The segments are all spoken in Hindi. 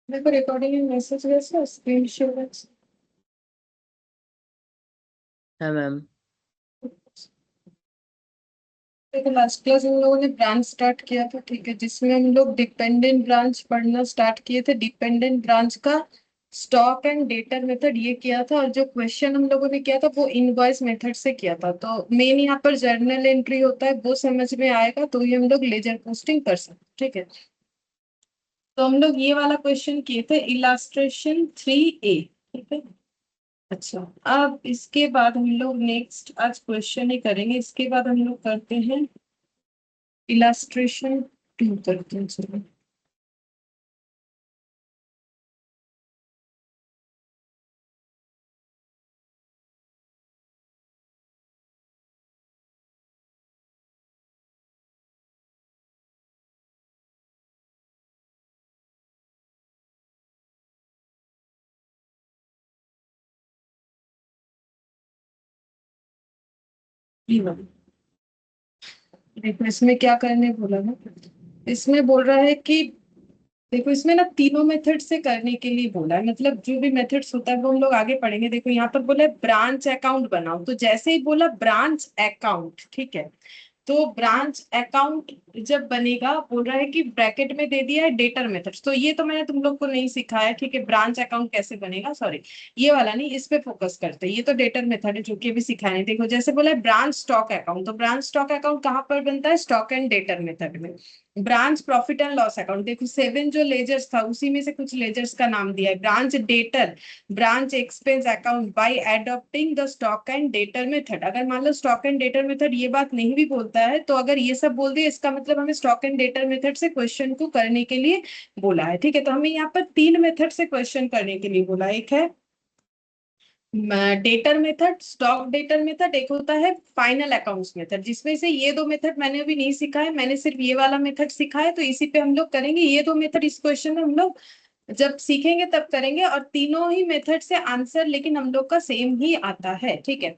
देखो रिकॉर्डिंग एंड मैसेज वैसे स्क्रीन शेयर। है मैम। देखो लास्ट क्लास हम लोगों ने ब्रांच स्टार्ट किया था, ठीक है, जिसमें हम लोग डिपेंडेंट ब्रांच पढ़ना स्टार्ट किए थे। डिपेंडेंट ब्रांच का स्टॉक एंड डेटर मेथड ये किया था, और जो क्वेश्चन हम लोगों ने किया था वो इनवॉइस मेथड से किया था। तो मेन यहाँ पर जर्नल एंट्री होता है, वो समझ में आएगा तो ये हम लोग लेजर पोस्टिंग कर सकते हैं, ठीक है। तो हम लोग ये वाला क्वेश्चन किए थे, इलास्ट्रेशन 3A, ठीक है। अच्छा, अब इसके बाद हम लोग नेक्स्ट आज क्वेश्चन ही करेंगे, इसके बाद हम लोग करते हैं इलास्ट्रेशन 2 करते हैं, चलो। ये वाला। देखो इसमें क्या करने बोला ना, इसमें बोल रहा है कि देखो इसमें ना तीनों मेथड से करने के लिए बोला है, मतलब जो भी मेथड्स होता है वो हम लोग आगे पढ़ेंगे। देखो यहाँ पर बोला है ब्रांच अकाउंट बनाओ, तो जैसे ही बोला ब्रांच अकाउंट, ठीक है, तो ब्रांच अकाउंट जब बनेगा, बोल रहा है कि ब्रैकेट में दे दिया है डेटर मेथड। तो ये तो मैंने तुम लोग को नहीं सिखाया, ठीक है, ब्रांच अकाउंट कैसे बनेगा, सॉरी, ये वाला नहीं, इस पे फोकस करते हैं। ये तो डेटर मेथड है जो कि अभी सिखाया नहीं। देखो जैसे बोला है ब्रांच स्टॉक अकाउंट, तो ब्रांच स्टॉक अकाउंट कहाँ पर बनता है, स्टॉक एंड डेटर मेथड में। Branch profit and loss account, देखो 7 जो लेजर्स था उसी में से कुछ लेजर्स का नाम दिया है। Branch debtor, branch expense account by adopting the stock and debtor method. अगर मान लो स्टॉक एंड डेटर मेथड ये बात नहीं भी बोलता है, तो अगर ये सब बोल दिया, इसका मतलब हमें स्टॉक एंड डेटर मेथड से क्वेश्चन को करने के लिए बोला है, ठीक है। तो हमें यहाँ पर 3 मेथड से क्वेश्चन करने के लिए बोला है। एक है debtor method, stock debtor method, एक होता है फाइनल अकाउंट्स मेथड, जिसमें से ये दो मेथड मैंने अभी नहीं सीखा है, मैंने सिर्फ ये वाला मेथड सीखा है, तो इसी पे हम लोग करेंगे। ये दो मेथड इस क्वेश्चन में हम लोग जब सीखेंगे तब करेंगे, और तीनों ही मेथड से आंसर लेकिन हम लोग का सेम ही आता है, ठीक है।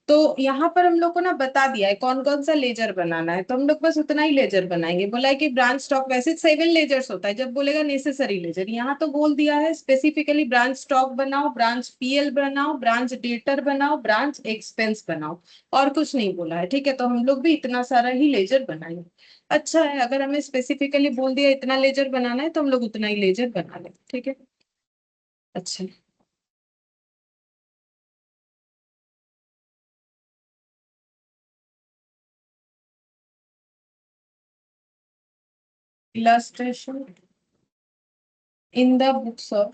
तो यहाँ पर हम लोग को ना बता दिया है कौन कौन सा लेजर बनाना है, तो हम लोग बस उतना ही लेजर बनाएंगे। बोला है कि ब्रांच स्टॉक, वैसे 7 लेजर्स होता है, जब बोलेगा नेसेसरी लेजर, यहाँ तो बोल दिया है स्पेसिफिकली ब्रांच स्टॉक बनाओ, ब्रांच पीएल बनाओ, ब्रांच डेटर बनाओ, ब्रांच एक्सपेंस बनाओ, और कुछ नहीं बोला है, ठीक है। तो हम लोग भी इतना सारा ही लेजर बनाएंगे। अच्छा है, अगर हमें स्पेसिफिकली बोल दिया इतना लेजर बनाना है तो हम लोग उतना ही लेजर बना लेंगे, ठीक है। अच्छा, illustration in the books of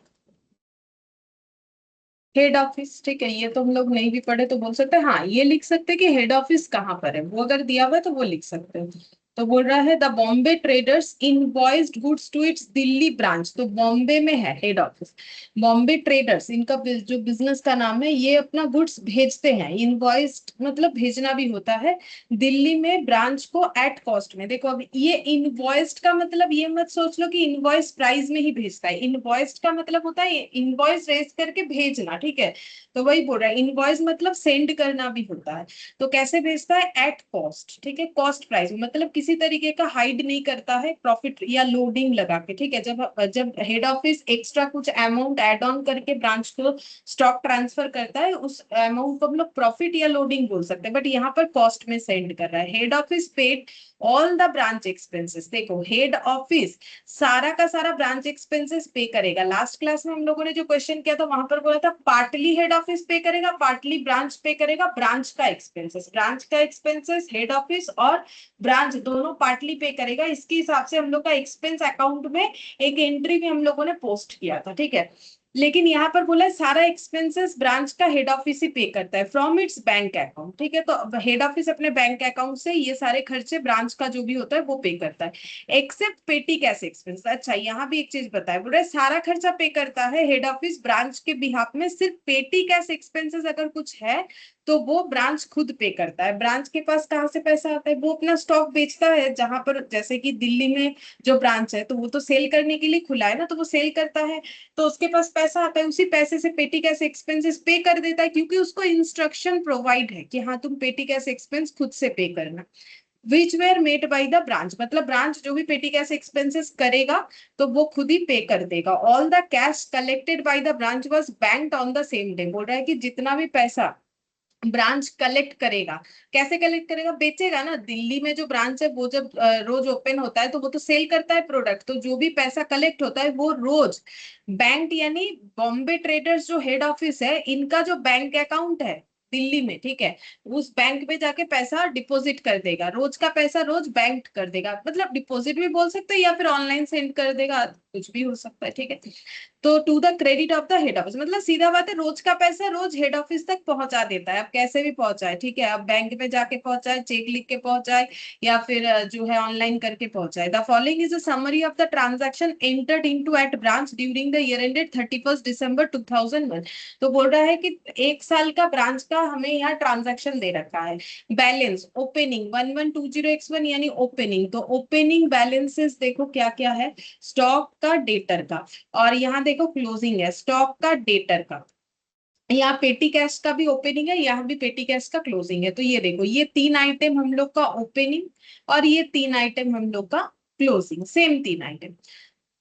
head office, ठीक है, ये तो हम लोग नहीं भी पढ़े तो बोल सकते हैं। हाँ, ये लिख सकते हैं कि हेड ऑफिस कहाँ पर है, वो अगर दिया हुआ है तो वो लिख सकते हैं। तो बोल रहा है the Bombay traders invoiced goods to its Delhi branch, तो बॉम्बे में है हेड ऑफिस। बॉम्बे ट्रेडर्स, इनका जो बिजनेस का नाम है, ये अपना गुड्स भेजते हैं, इनवॉइस्ड मतलब भेजना भी होता है, दिल्ली में ब्रांच को एट कॉस्ट में। देखो अब ये इनवॉइस्ड का मतलब ये मत सोच लो कि इनवॉइस प्राइस में ही भेजता है, इनवॉइस्ड का मतलब होता है इनवॉइस रेज करके भेजना, ठीक है। तो वही बोल रहा है, इनवॉइस मतलब सेंड करना भी होता है। तो कैसे भेजता है, एट कॉस्ट, ठीक है, कॉस्ट प्राइस, मतलब किसी तरीके का हाइड नहीं करता है प्रॉफिट या लोडिंग लगा के, ठीक है। जब जब हेड ऑफिस एक्स्ट्रा कुछ अमाउंट एड ऑन करके ब्रांच को स्टॉक ट्रांसफर करता है, उस अमाउंट को हम लोग प्रॉफिट या लोडिंग बोल सकते हैं, बट यहाँ पर कॉस्ट में सेंड कर रहा है। Head office paid all the branch expenses, देखो हेड ऑफिस सारा का सारा ब्रांच एक्सपेंसेस पे करेगा। लास्ट क्लास में हम लोगों ने जो क्वेश्चन किया था वहां पर बोला था पार्टली हेड ऑफिस पे करेगा, पार्टली ब्रांच पे करेगा। ब्रांच का एक्सपेंसेस हेड ऑफिस और ब्रांच दोनों पार्टली पे करेगा। इसके हिसाब से हम लोग का एक्सपेंस अकाउंट में एक एंट्री भी हम लोगों ने पोस्ट किया था, ठीक है। लेकिन यहाँ पर बोला है सारा एक्सपेंसेस ब्रांच का हेड ऑफिस ही पे करता है फ्रॉम इट्स बैंक अकाउंट, ठीक है। तो हेड ऑफिस अपने बैंक अकाउंट से ये सारे खर्चे ब्रांच का जो भी होता है वो पे करता है, एक्सेप्ट पेटी कैश एक्सपेंस। अच्छा, यहाँ भी एक चीज बताया, बोल रहे सारा खर्चा पे करता है हेड ऑफिस ब्रांच के बिहाफ में, सिर्फ पेटी कैश एक्सपेंसेस अगर कुछ है तो वो ब्रांच खुद पे करता है। ब्रांच के पास कहाँ से पैसा आता है, वो अपना स्टॉक बेचता है, जहां पर जैसे कि दिल्ली में जो ब्रांच है तो वो तो सेल करने के लिए खुला है ना, तो वो सेल करता है, तो उसके पास पैसा आता है, उसी पैसे से पेटी कैश एक्सपेंसेस पे कर देता है, क्योंकि उसको इंस्ट्रक्शन प्रोवाइड है कि हाँ तुम पेटी कैश एक्सपेंस खुद से पे करना। Which were made by the branch, मतलब ब्रांच जो भी पेटी कैश एक्सपेंसेस करेगा तो वो खुद ही पे कर देगा। All the cash collected by the branch was banked on the same day, बोल रहा है कि जितना भी पैसा ब्रांच कलेक्ट करेगा, कैसे कलेक्ट करेगा, बेचेगा ना। दिल्ली में जो ब्रांच है वो जब रोज ओपन होता है तो वो तो सेल करता है प्रोडक्ट, तो जो भी पैसा कलेक्ट होता है वो रोज बैंक यानी बॉम्बे ट्रेडर्स जो हेड ऑफिस है इनका जो बैंक अकाउंट है दिल्ली में, ठीक है, उस बैंक में जाके पैसा डिपॉजिट कर देगा। रोज का पैसा रोज बैंक कर देगा, मतलब डिपॉजिट भी बोल सकते हैं या फिर ऑनलाइन सेंड कर देगा, कुछ भी हो सकता है, ठीक है। तो to the credit of the head office, मतलब सीधा बात है, रोज का पैसा रोज हेड ऑफिस तक पहुंचा देता है। अब कैसे भी पहुंचाए, ठीक है, अब बैंक में जाके पहुंचाए, चेक लिख के पहुंचाए, या फिर जो है ऑनलाइन करके पहुंचाए। The following is a summary of the transaction entered into at branch during the year ended 31 दिसंबर 2001। तो बोल रहा है कि एक साल का ब्रांच का हमें यहाँ ट्रांजैक्शन दे रखा है। बैलेंस ओपनिंग 1120x1 यानी ओपनिंग, तो ओपनिंग बैलेंसेस देखो क्या क्या है, स्टॉक का, डेटर का, और यहाँ देखो क्लोजिंग है स्टॉक का, डेटर का। यहाँ पेटी कैश का भी ओपनिंग है, यहाँ भी पेटी कैश का क्लोजिंग है। तो ये देखो ये तीन आइटम हम लोग का ओपनिंग और ये तीन आइटम हम लोग का क्लोजिंग, सेम तीन आइटम।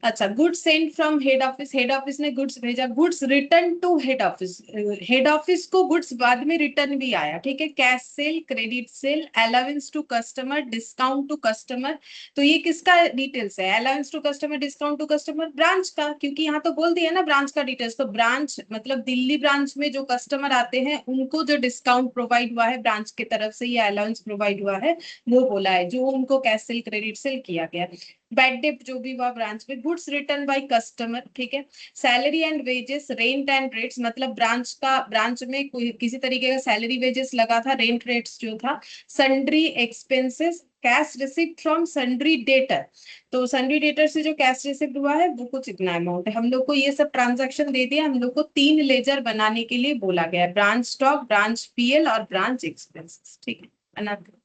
अच्छा, goods sent from head office, head office ने गुड्स भेजा, goods return to head office, head office को गुड्स बाद में रिटर्न भी आया, ठीक है। Cash sale, credit sale, allowance to customer, discount to customer. तो ये किसका डिटेल्स है, allowance to customer, discount to customer, branch का, क्योंकि यहाँ तो बोल दिया ना ब्रांच का डिटेल्स। तो ब्रांच मतलब दिल्ली ब्रांच में जो कस्टमर आते हैं उनको जो डिस्काउंट प्रोवाइड हुआ है ब्रांच की तरफ से, ये अलाउंस प्रोवाइड हुआ है, वो बोला है जो उनको कैश सेल क्रेडिट सेल किया गया। बैड डेट जो भी हुआ ब्रांच में, गुड्स रिटर्न बाय कस्टमर, ठीक है। Salary and wages, rent and rates, मतलब ब्रांच का, ब्रांच में कोई किसी तरीके का सैलरी वेजेस लगा था, रेंट रेट्स जो था। Sundry expenses, cash receipt from sundry debtor, तो सन्ड्री डेटर से जो कैश रिसिप्ट हुआ है वो कुछ इतना अमाउंट है। हम लोग को ये सब ट्रांजैक्शन दे दिया, हम लोग को तीन लेजर बनाने के लिए बोला गया, ब्रांच स्टॉक, ब्रांच पीएल और ब्रांच एक्सपेंसेस, ठीक है। बना दो।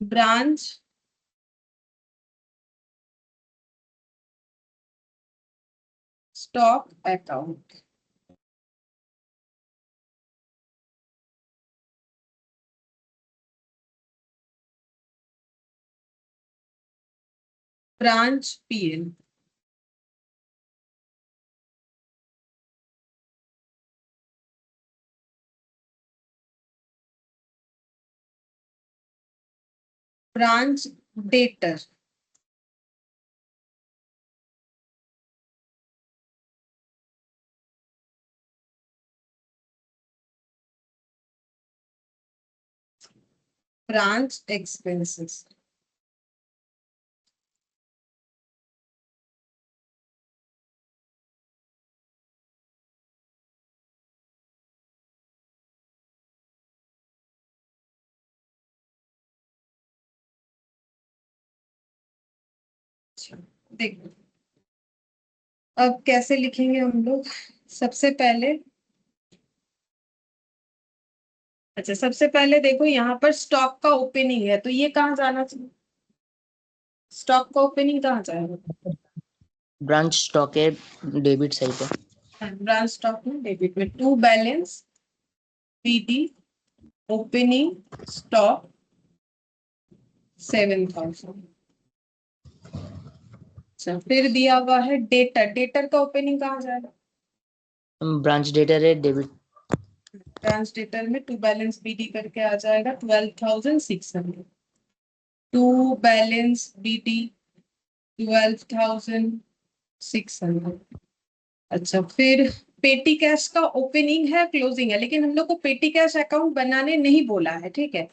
Branch stock account, branch P L, branch debtor, branch expenses. अच्छा, देखो अब कैसे लिखेंगे हम लोग। सबसे पहले, अच्छा सबसे पहले देखो यहाँ पर स्टॉक का ओपनिंग है तो ये कहाँ जाना चाहिए, स्टॉक का ओपनिंग कहाँ जाएगा, ब्रांच स्टॉक है डेबिट साइड पे। ब्रांच स्टॉक में डेबिट में, to balance BD opening stock 7,000। अच्छा, फिर दिया हुआ है डेटर, डेटर का ओपनिंग कहाँ जाएगा, ब्रांच डेटर है डेबिट। ब्रांच डेटर में टू बैलेंस बीडी करके आ जाएगा 12,600, टू बैलेंस बीडी 12,600। अच्छा, फिर पेटी कैश का ओपनिंग है, क्लोजिंग है, लेकिन हम लोग को पेटी कैश अकाउंट बनाने नहीं बोला है, ठीक है।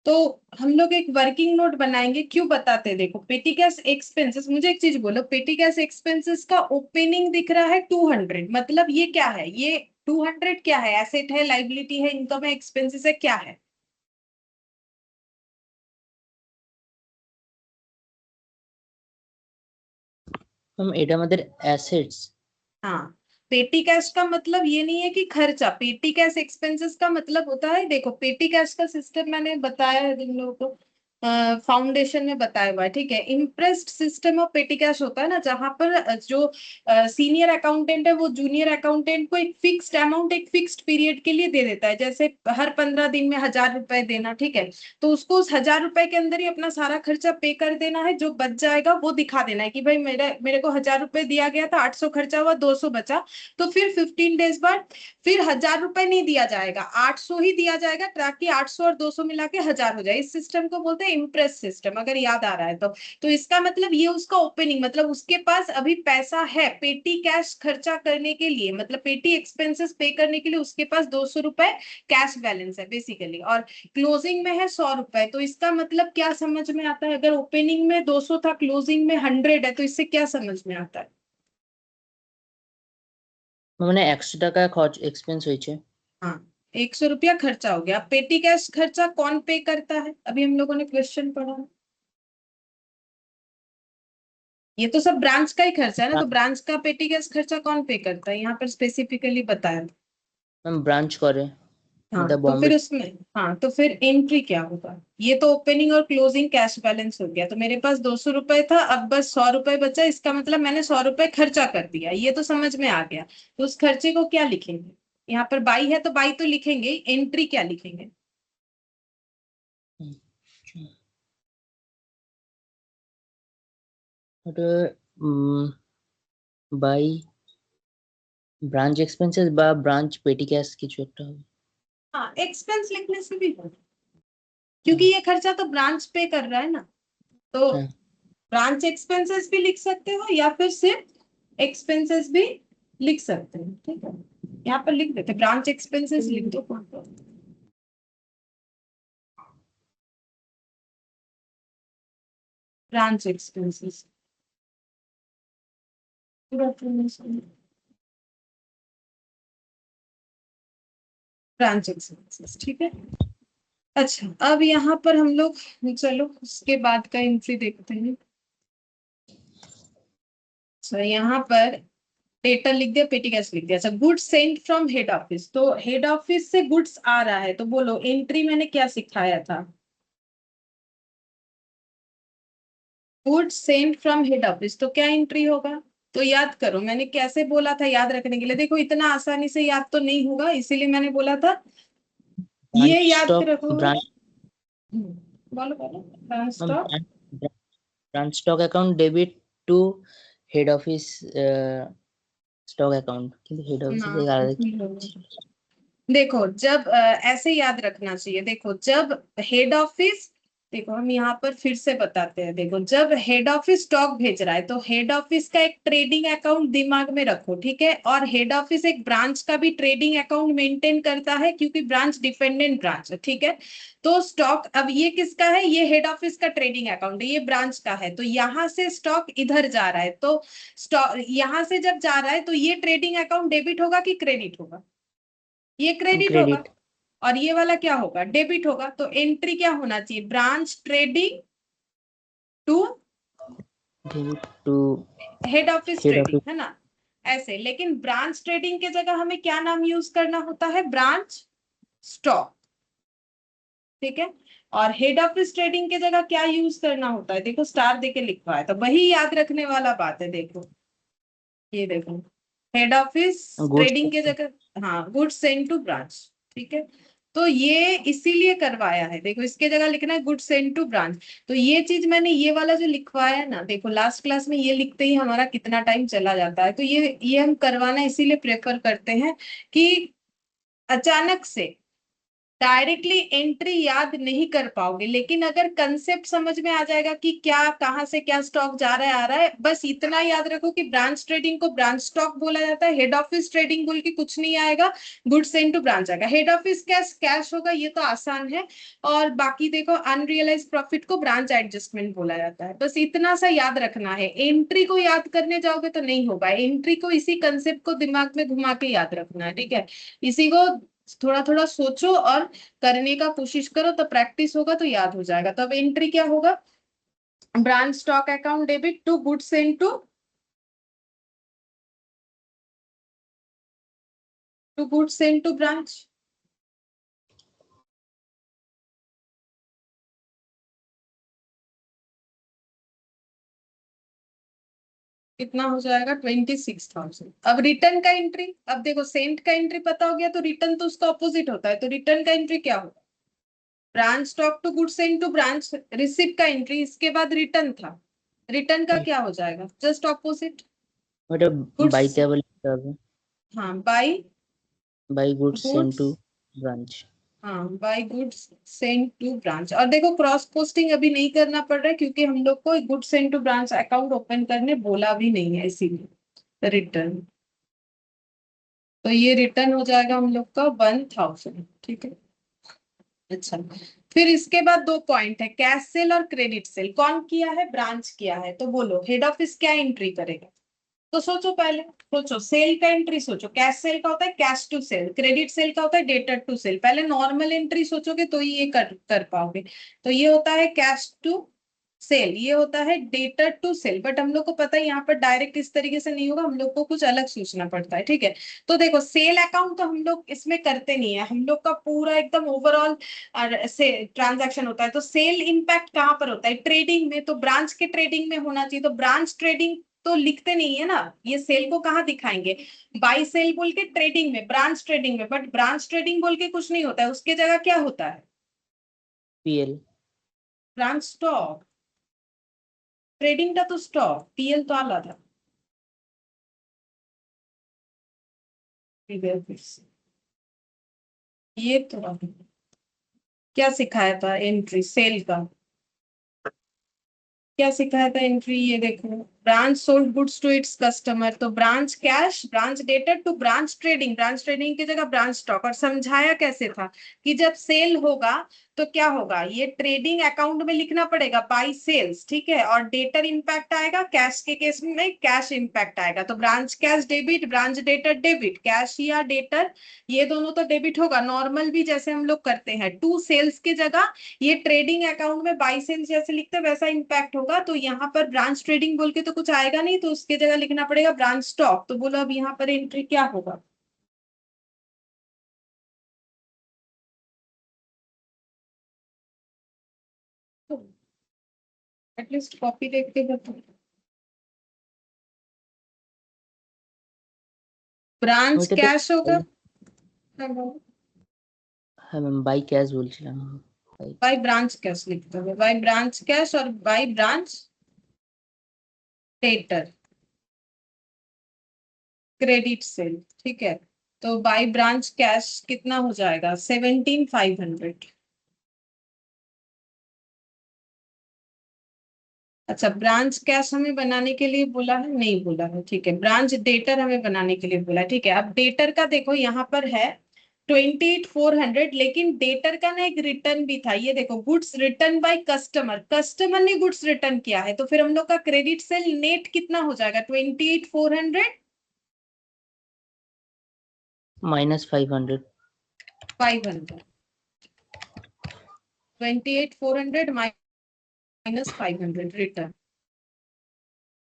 तो हम लोग एक वर्किंग नोट बनाएंगे, क्यों बताते हैं, देखो पेटी कैश एक्सपेंसेस, मुझे एक चीज बोलो, पेटी कैश एक्सपेंसेस का ओपनिंग दिख रहा है 200, मतलब ये क्या है, ये 200 क्या है, एसेट है, लाइबिलिटी है, इनकम है, एक्सपेंसेस है, क्या है। हम एटा मदर एसेट्स। हाँ, पेटी कैश का मतलब ये नहीं है कि खर्चा, पेटी कैश एक्सपेंसेस का मतलब होता है, देखो पेटी कैश का सिस्टम मैंने बताया है तुम लोगों को, फाउंडेशन में बताया हुआ है, ठीक है। इम्प्रेस्ड सिस्टम ऑफ पेटी कैश होता है ना, जहां पर जो सीनियर अकाउंटेंट है वो जूनियर अकाउंटेंट को एक फिक्स्ड अमाउंट एक फिक्स्ड पीरियड के लिए दे देता है, जैसे हर 15 दिन में 1,000 रुपए देना, ठीक है। तो उसको उस 1,000 रुपए के अंदर ही अपना सारा खर्चा पे कर देना है, जो बच जाएगा वो दिखा देना है कि भाई मेरे को 1,000 रुपए दिया गया था, 800 खर्चा हुआ, 200 बचा। तो फिर 15 डेज बाद फिर 1,000 रुपए नहीं दिया जाएगा, 800 ही दिया जाएगा, ताकि 800 और 200 मिला के 1,000 हो जाए। इस सिस्टम को बोलते हैं इम्प्रेस सिस्टम, अगर याद आ रहा है तो इसका मतलब ये उसका ओपनिंग, मतलब उसके पास अभी पैसा है पेटी कैश खर्चा करने के लिए, मतलब पेटी एक्सपेंसेस पे करने के लिए उसके पास 200 रुपए कैश बैलेंस है बेसिकली, और क्लोजिंग में है 100 रुपए। तो इसका मतलब क्या समझ में आता है, अगर ओपनिंग में 200 था, क्लोजिंग में 100 है, तो इससे क्या समझ में आता है? মানে 100 টাকা খরচ এক্সপেন্স হয়েছে। हाँ, 100 रुपया खर्चा हो गया। पेटी कैश खर्चा कौन पे करता है, अभी हम लोगों ने क्वेश्चन पढ़ा। ये तो सब ब्रांच का ही खर्चा है ना, तो ब्रांच का पेटी कैश खर्चा कौन पे करता है, यहाँ पर स्पेसिफिकली बताया था। मैम ब्रांच করে हाँ, मतलब तो बॉम्बे। फिर उसमें, हाँ तो फिर एंट्री क्या होगा? ये तो ओपनिंग और क्लोजिंग कैश बैलेंस हो गया, तो मेरे पास 200 रुपए था, अब बस 100 रुपए बचा, इसका मतलब मैंने 100 रुपए खर्चा कर दिया, ये तो समझ में आ गया। तो उस खर्चे को क्या लिखेंगे? यहाँ पर बाई है तो बाई तो लिखेंगे, एंट्री क्या लिखेंगे? ওটা বাই ব্রাঞ্চ এক্সপেন্সেস বা ব্রাঞ্চ পেটি ক্যাশ কিছু একটা হবে। हाँ, एक्सपेंस लिखने से भी हो, क्योंकि ये खर्चा तो ब्रांच पे कर रहा है ना, तो হ্যাঁ। ब्रांच एक्सपेंसेस भी लिख सकते हो या फिर सिर्फ एक्सपेंसेस भी लिख सकते हो, ठीक है। यहाँ पर लिख देते ब्रांच एक्सपेंसेस लिख दो, ब्रांच एक्सपेंसेस, ब्रांच एक्सपेंसेस, ठीक है। अच्छा, अब यहाँ पर हम लोग, चलो उसके बाद का एंट्री देखते हैं। अच्छा, यहाँ पर डेटा लिख दिया, पेटी कैश लिख दिया। अच्छा, goods sent from head office, तो हेड ऑफिस से गुड्स आ रहा है, तो बोलो एंट्री मैंने क्या सिखाया था? Goods sent from head office, तो क्या एंट्री होगा? तो याद करो मैंने कैसे बोला था याद रखने के लिए, देखो इतना आसानी से याद तो नहीं होगा, इसीलिए मैंने बोला था ये ब्रांच याद स्टॉक रखो। ब्रांच बोलो बोलो, stock. Branch stock account debit to head office stock account, কিন্তু হেড অফিসে ना, থেকে আলাদা কি? देखो जब ऐसे याद रखना चाहिए, देखो जब हेड ऑफिस, देखो हम यहाँ पर फिर से बताते हैं, देखो जब हेड ऑफिस स्टॉक भेज रहा है तो हेड ऑफिस का एक ट्रेडिंग अकाउंट दिमाग में रखो, ठीक है। और हेड ऑफिस एक ब्रांच का भी ट्रेडिंग अकाउंट मेंटेन करता है, क्योंकि ब्रांच डिपेंडेंट ब्रांच है, ठीक है। तो स्टॉक, अब ये किसका है? ये हेड ऑफिस का ट्रेडिंग अकाउंट है, ये ब्रांच का है, तो यहाँ से स्टॉक इधर जा रहा है, तो स्टॉक यहाँ से जब जा रहा है तो ये ट्रेडिंग अकाउंट डेबिट होगा कि क्रेडिट होगा? ये क्रेडिट होगा। क्रेडिट। और ये वाला क्या होगा? डेबिट होगा। तो एंट्री क्या होना चाहिए? Branch trading to debit to head office head trading, office. है ना? ऐसे, लेकिन ब्रांच ट्रेडिंग के जगह हमें क्या नाम यूज करना होता है? ब्रांच स्टॉक, ठीक है। और हेड ऑफिस ट्रेडिंग के जगह क्या यूज करना होता है? देखो स्टार देके लिखवा है, तो वही याद रखने वाला बात है, देखो ये देखो, हेड ऑफिस गुड्स। ट्रेडिंग के जगह, हाँ, गुड्स सेंड टू ब्रांच, ठीक है। तो ये इसीलिए करवाया है, देखो इसके जगह लिखना है गुड्स सेंड टू ब्रांच। तो ये चीज मैंने ये वाला जो लिखवाया है ना, देखो लास्ट क्लास में ये लिखते ही हमारा कितना टाइम चला जाता है, तो ये हम करवाना इसीलिए प्रेफर करते हैं कि अचानक से डायरेक्टली एंट्री याद नहीं कर पाओगे, लेकिन अगर कंसेप्ट समझ में आ जाएगा कि क्या कहाँ से क्या स्टॉक जा रहा है आ रहा है, बस इतना याद रखो कि ब्रांच ट्रेडिंग को ब्रांच स्टॉक बोला जाता है, हेड ऑफिस ट्रेडिंग बोल के कुछ नहीं आएगा, गुड्स सेंड टू ब्रांच आएगा, हेड ऑफिस कैश कैश होगा, ये तो आसान है। और बाकी देखो अनरियलाइज प्रॉफिट को ब्रांच एडजस्टमेंट बोला जाता है, बस इतना सा याद रखना है। एंट्री को याद करने जाओगे तो नहीं होगा, एंट्री को इसी कंसेप्ट को दिमाग में घुमा के याद रखना है, ठीक है। इसी को थोड़ा थोड़ा सोचो और करने का कोशिश करो, तो प्रैक्टिस होगा तो याद हो जाएगा। तो अब एंट्री क्या होगा? Branch stock account debit to goods send to goods send to branch. कितना हो जाएगा 26,000। अब रिटर्न का एंट्री, अब देखो सेंट का एंट्री पता हो गया तो रिटर्न तो उसका ऑपोजिट होता है, तो रिटर्न का एंट्री क्या होगा? Branch stock to good sent to branch receipt का एंट्री, इसके बाद रिटर्न था, रिटर्न का क्या हो जाएगा? Just opposite. ওটা गुड्स, বাই টেবল লিখতে হবে, हाँ by by goods send goods, to branch. हाँ by goods sent to branch. और देखो क्रॉस पोस्टिंग अभी नहीं करना पड़ रहा है क्योंकि हम लोग को goods sent to branch account open करने बोला भी नहीं है, इसीलिए रिटर्न। तो ये रिटर्न हो जाएगा हम लोग का 1,000, ठीक है। अच्छा, फिर इसके बाद दो पॉइंट है, कैश सेल और क्रेडिट सेल। कौन किया है? ब्रांच किया है। तो बोलो हेड ऑफिस क्या एंट्री करेगा? तो सोचो, पहले सोचो सेल का एंट्री सोचो। कैश सेल का होता है cash to sale, credit sale का होता है डेटर टू सेल। पहले नॉर्मल एंट्री सोचोगे तो ये कर पाओगे। तो ये होता है कैश टू सेल, ये होता है डेटर टू सेल। बट हम लोग को पता है यहाँ पर डायरेक्ट इस तरीके से नहीं होगा, हम लोग को कुछ अलग सोचना पड़ता है, ठीक है। तो देखो सेल अकाउंट तो हम लोग इसमें करते नहीं है, हम लोग का पूरा एकदम ओवरऑल से ट्रांजैक्शन होता है। तो सेल इंपैक्ट कहाँ पर होता है? ट्रेडिंग में। तो ब्रांच के ट्रेडिंग में होना चाहिए, तो ब्रांच ट्रेडिंग तो लिखते नहीं है ना, ये सेल को कहाँ दिखाएंगे? बाई सेल बोल के ट्रेडिंग में, ब्रांच ट्रेडिंग में। बट ब्रांच ट्रेडिंग बोल के कुछ नहीं होता है, उसके जगह क्या होता है? পিএল। Branch stock. ट्रेडिंग का तो स्टॉक, पीएल तो आला था। ये तो क्या सिखाया था एंट्री सेल का? क्या सिखाया था एंट्री? ये देखो, branch sold goods to its customer, तो branch cash, branch debtor to branch trading, branch trading की जगह ब्रांच स्टॉक। और समझाया कैसे था कि जब सेल होगा तो क्या होगा, ये ट्रेडिंग अकाउंट में लिखना पड़ेगा बाई सेल्स, ठीक है। और डेटर इंपैक्ट आएगा, कैश के केस में कैश इंपैक्ट आएगा। तो branch cash debit, branch debtor debit, cash या डेटर ये दोनों तो डेबिट होगा नॉर्मल भी जैसे हम लोग करते हैं। टू सेल्स की जगह ये ट्रेडिंग अकाउंट में बाई सेल्स जैसे लिखते हैं वैसा इंपैक्ट होगा। तो यहाँ पर ब्रांच ट्रेडिंग बोल के तो कुछ आएगा नहीं, तो उसके जगह लिखना पड़ेगा ब्रांच स्टॉक। तो बोलो अब यहाँ पर एंट्री क्या होगा? एटलीस्ट कॉपी देख के बताओ। ब्रांच ওইটা তো कैश होगा। হ্যাঁ ম্যাম, বাই ক্যাশ বলছিলাম। বাই। बाई ब्रांच कैश लिखते हुए, बाई ब्रांच कैश और by branch debtor credit sale, ठीक है। तो बाई ब्रांच कैश कितना हो जाएगा? 17,500। अच्छा, ब्रांच कैश हमें बनाने के लिए बोला है? नहीं बोला है, ठीक है। ब्रांच डेटर हमें बनाने के लिए बोला है, ठीक है। अब डेटर का देखो यहाँ पर है 28,400, लेकिन डेटर का ना एक रिटर्न भी था, ये देखो goods return by customer, customer ने गुड्स रिटर्न किया है। तो फिर हम लोग का क्रेडिट सेल नेट कितना हो जाएगा? 28,400 -500। 500, 28,400 -500 रिटर्न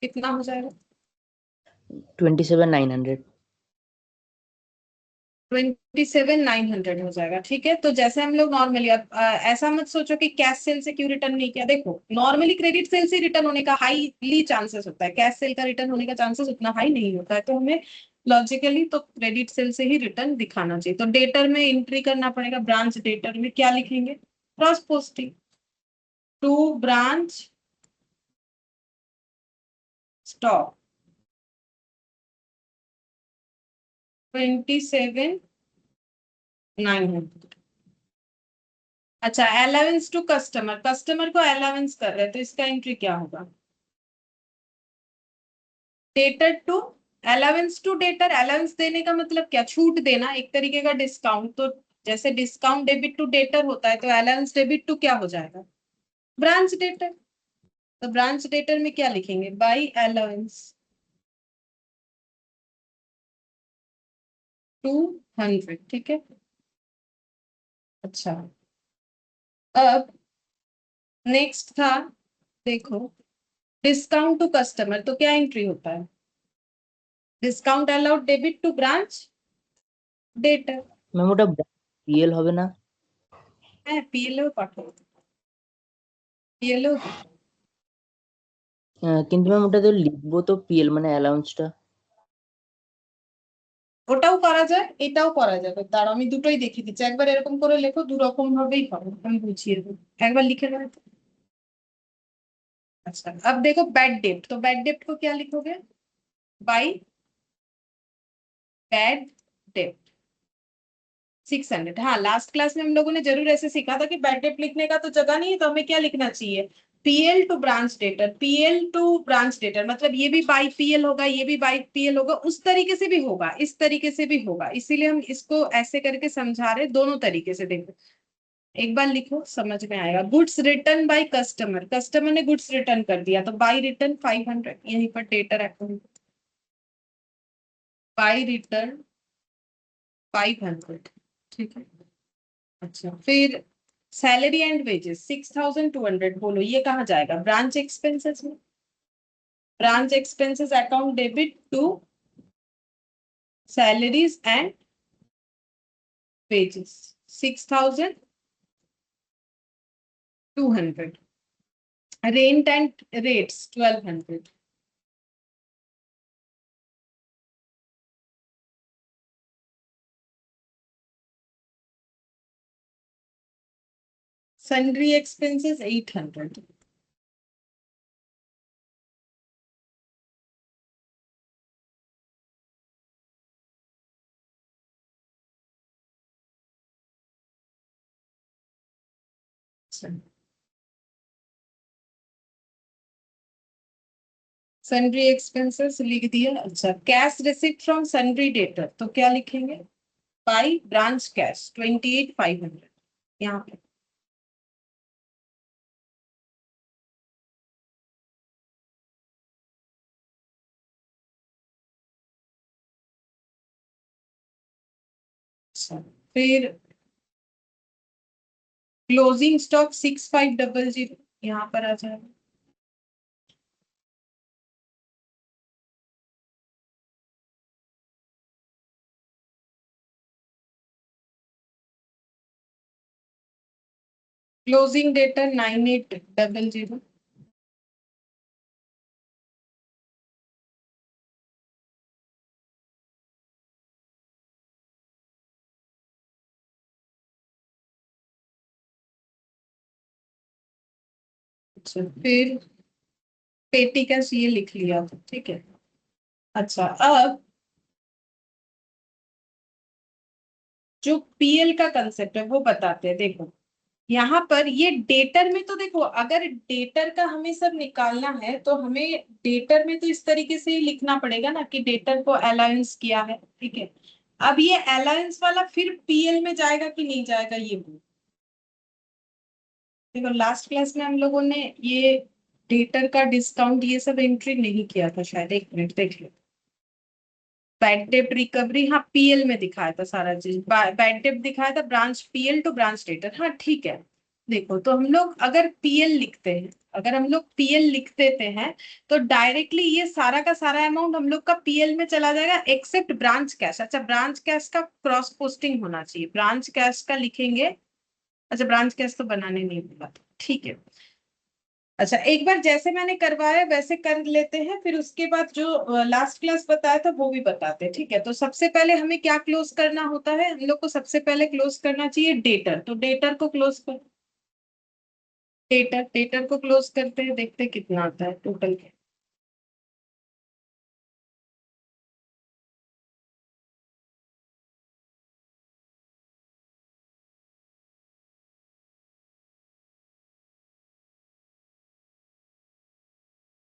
कितना हो जाएगा? 27,900। 27,900 हो जाएगा, ठीक है। तो जैसे हम लोग नॉर्मली, अब ऐसा मत सोचो कि कैश सेल से क्यों रिटर्न नहीं किया। देखो नॉर्मली क्रेडिट सेल से रिटर्न होने का हाईली चांसेस होता है, कैश सेल का रिटर्न होने का चांसेस उतना हाई नहीं होता है। तो हमें लॉजिकली तो क्रेडिट सेल से ही रिटर्न दिखाना चाहिए। तो डेटर में एंट्री करना पड़ेगा, ब्रांच डेटर में क्या लिखेंगे? Cross posting to branch stock 27,900। अच्छा, अलाउंस टू कस्टमर, कस्टमर को अलाउंस कर रहे हैं तो इसका एंट्री क्या होगा? Debtor to allowance to debtor, allowance देने का मतलब क्या? छूट देना, एक तरीके का डिस्काउंट। तो जैसे डिस्काउंट डेबिट टू डेटर होता है, तो अलाउंस डेबिट टू क्या हो जाएगा? Branch debtor. तो ब्रांच डेटर में क्या लिखेंगे? बाई अलाउंस 200, ठीक है। अच्छा, अब नेक्स्ट था, देखो डिस्काउंट टू कस्टमर, तो क्या एंट्री होता है? Discount allowed debit to branch debtor. Ma'am ওটা পিএল হবে না? হ্যাঁ, পিএলও পাঠাবো, পিএলও কিন্তু ম্যাম ওটা তো লিখবো তো পিএল মানে অ্যালাউন্সটা। ওটাও করা যায়, এটাও করা যাবে, তার আমি দুটোই দেখিয়ে দিচ্ছি। একবার এরকম করে লেখো, দু রকম ভাবেই হবে, আমি বুঝিয়ে দেবো। একবার लिखे रहे तो। अच्छा अब देखो बैड डेप्ट, तो बैड डेप्ट को क्या लिखोगे? बाई बैड डेप्ट 600। हाँ, लास्ट क्लास में हम लोगों ने जरूर ऐसे सीखा था कि बैड डेप्ट लिखने का तो जगह नहीं है, तो हमें क्या लिखना चाहिए? PL to branch debtor, PL to branch debtor, मतलब ये भी बाई पीएल होगा, ये भी बाई पीएल होगा, उस तरीके से भी होगा, इस तरीके से भी होगा, इसीलिए हम इसको ऐसे करके समझा रहे, दोनों तरीके से। देखो एक बार लिखो, समझ में आएगा। Goods return by customer, customer ने गुड्स रिटर्न कर दिया, तो बाई रिटर्न 500, यहीं पर डेटर अकाउंट, बाई रिटर्न 500, ठीक है। अच्छा फिर सैलरी एंड वेजेस 6200, बोलो ये कहाँ जाएगा? ब्रांच एक्सपेंसेस में। Branch expenses account debit to salaries and wages 6200। Rent and rates 1200। Sundry expenses 800। Sundry expenses लिख दिया। अच्छा cash receipt from sundry debtor, तो क्या लिखेंगे? बाई ब्रांच कैश 28500, यहाँ पे। अच्छा फिर क्लोजिंग स्टॉक 6500, यहाँ पर आ जाएगा। Closing debtor 9800। अच्छा फिर पेटी कैश ये लिख लिया, ठीक है। अच्छा अब जो पीएल का कंसेप्ट है वो बताते हैं। देखो यहाँ पर ये डेटर में, तो देखो अगर डेटर का हमें सब निकालना है तो हमें डेटर में तो इस तरीके से ही लिखना पड़ेगा ना कि डेटर को अलाउंस किया है, ठीक है। अब ये अलाउंस वाला फिर पीएल में जाएगा कि नहीं जाएगा, ये बोलो। देखो लास्ट क्लास में हम लोगों ने ये डेटर का डिस्काउंट ये सब एंट्री नहीं किया था शायद, एक मिनट देख लो। बैड डेट रिकवरी, हाँ पीएल में दिखाया था सारा चीज, बैड डेट दिखाया था branch PL to branch debtor, हाँ ठीक है। देखो तो हम लोग अगर पीएल लिखते हैं, अगर हम लोग पीएल लिख देते हैं तो डायरेक्टली ये सारा का सारा अमाउंट हम लोग का पीएल में चला जाएगा एक्सेप्ट ब्रांच कैश। अच्छा ब्रांच कैश का क्रॉस पोस्टिंग होना चाहिए, ब्रांच कैश का लिखेंगे। अच्छा ब्रांच कैश तो बनाने नहीं बोला था, ठीक है। अच्छा एक बार जैसे मैंने करवाया वैसे कर लेते हैं, फिर उसके बाद जो लास्ट क्लास बताया था वो भी बताते हैं, ठीक है। तो सबसे पहले हमें क्या क्लोज करना होता है? हम लोग को सबसे पहले क्लोज करना चाहिए डेटर, तो डेटर को क्लोज कर, डेटर डेटर को क्लोज करते हैं, देखते हैं कितना आता है टोटल।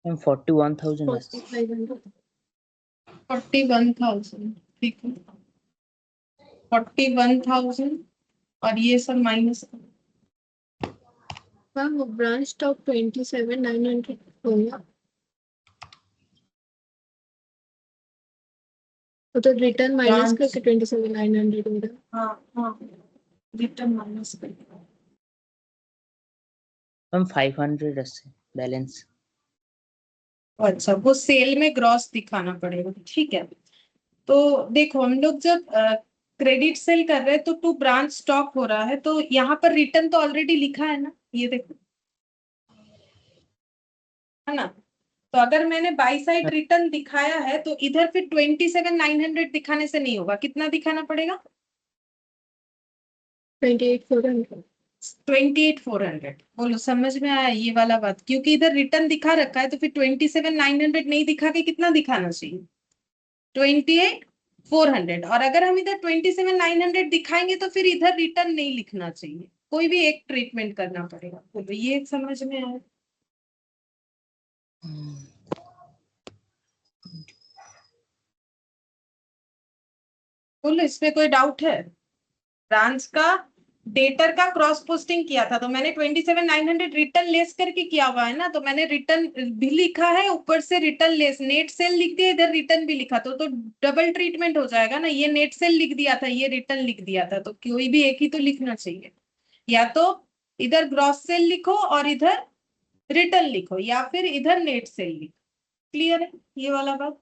41,000 আসছে। 41,000, ठीक है। 41,000 और ये सब माइनस। मैम वो ब्रांच स्टॉक 27,900 हो गया, तो रिटर्न माइनस Branch- करके 27,900 हो गया। हाँ हाँ, रिटर्न माइनस कर। मैम 500 আসছে ব্যালেন্স। अच्छा वो सेल में ग्रॉस दिखाना पड़ेगा, ठीक है। तो देखो हम लोग जब क्रेडिट सेल कर रहे हैं तो टू ब्रांच स्टॉक हो रहा है, तो यहाँ पर रिटर्न तो ऑलरेडी लिखा है ना, ये देखो, है ना। तो अगर मैंने बाई साइड रिटर्न दिखाया है तो इधर फिर 27,900 दिखाने से नहीं होगा, कितना दिखाना पड़ेगा? 28,400। 28,400। बोलो समझ में आया ये वाला बात? क्योंकि इधर रिटर्न दिखा रखा है तो फिर 27,900 नहीं दिखा के कितना दिखाना चाहिए? 28,400। और अगर हम इधर 27,900 दिखाएंगे तो फिर इधर रिटर्न नहीं लिखना चाहिए, कोई भी एक ट्रीटमेंट करना पड़ेगा। बोलो ये समझ में आया? बोलो इसमें कोई डाउट है? ब्रांच का डेटर का क्रॉस पोस्टिंग किया था तो मैंने 27,900 रिटर्न लेस करके किया हुआ है ना, तो मैंने रिटर्न भी लिखा है, ऊपर से रिटर्न लेस नेट सेल लिख दिया, इधर रिटर्न भी लिखा तो डबल ट्रीटमेंट हो जाएगा ना। ये नेट सेल लिख दिया था, ये रिटर्न लिख दिया था, तो कोई भी एक ही तो लिखना चाहिए। या तो इधर ग्रॉस सेल लिखो और इधर रिटर्न लिखो, या फिर इधर नेट सेल लिखो। क्लियर है ये वाला बात?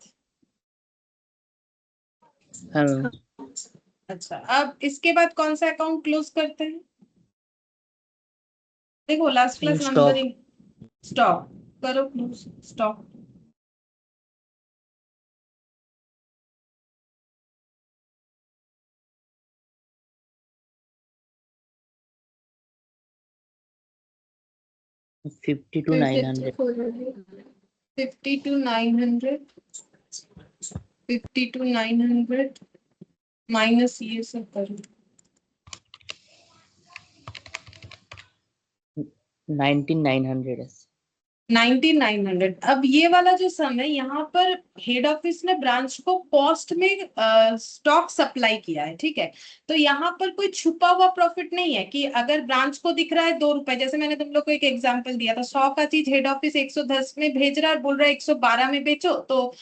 हाँ मैम। अच्छा, अब इसके बाद कौन सा अकाउंट क्लोज करते हैं? देखो last class stock. Numbering. Stock करो close. Stock $50 to $900। 50 to 900, 50 to 900 minus ये सब करो। 19,900 है। 19,900। अब ये वाला जो सम है यहाँ पर हेड ऑफिस ने ब्रांच को कॉस्ट में स्टॉक सप्लाई किया है, ठीक है। तो यहाँ पर कोई छुपा हुआ प्रॉफिट नहीं है कि अगर ब्रांच को दिख रहा है 2 रुपए, जैसे मैंने तुम लोग को एक एग्जांपल दिया था, 100 का चीज हेड ऑफिस 110 में भेज रहा है, बोल रहा है 112 में बेचो, तो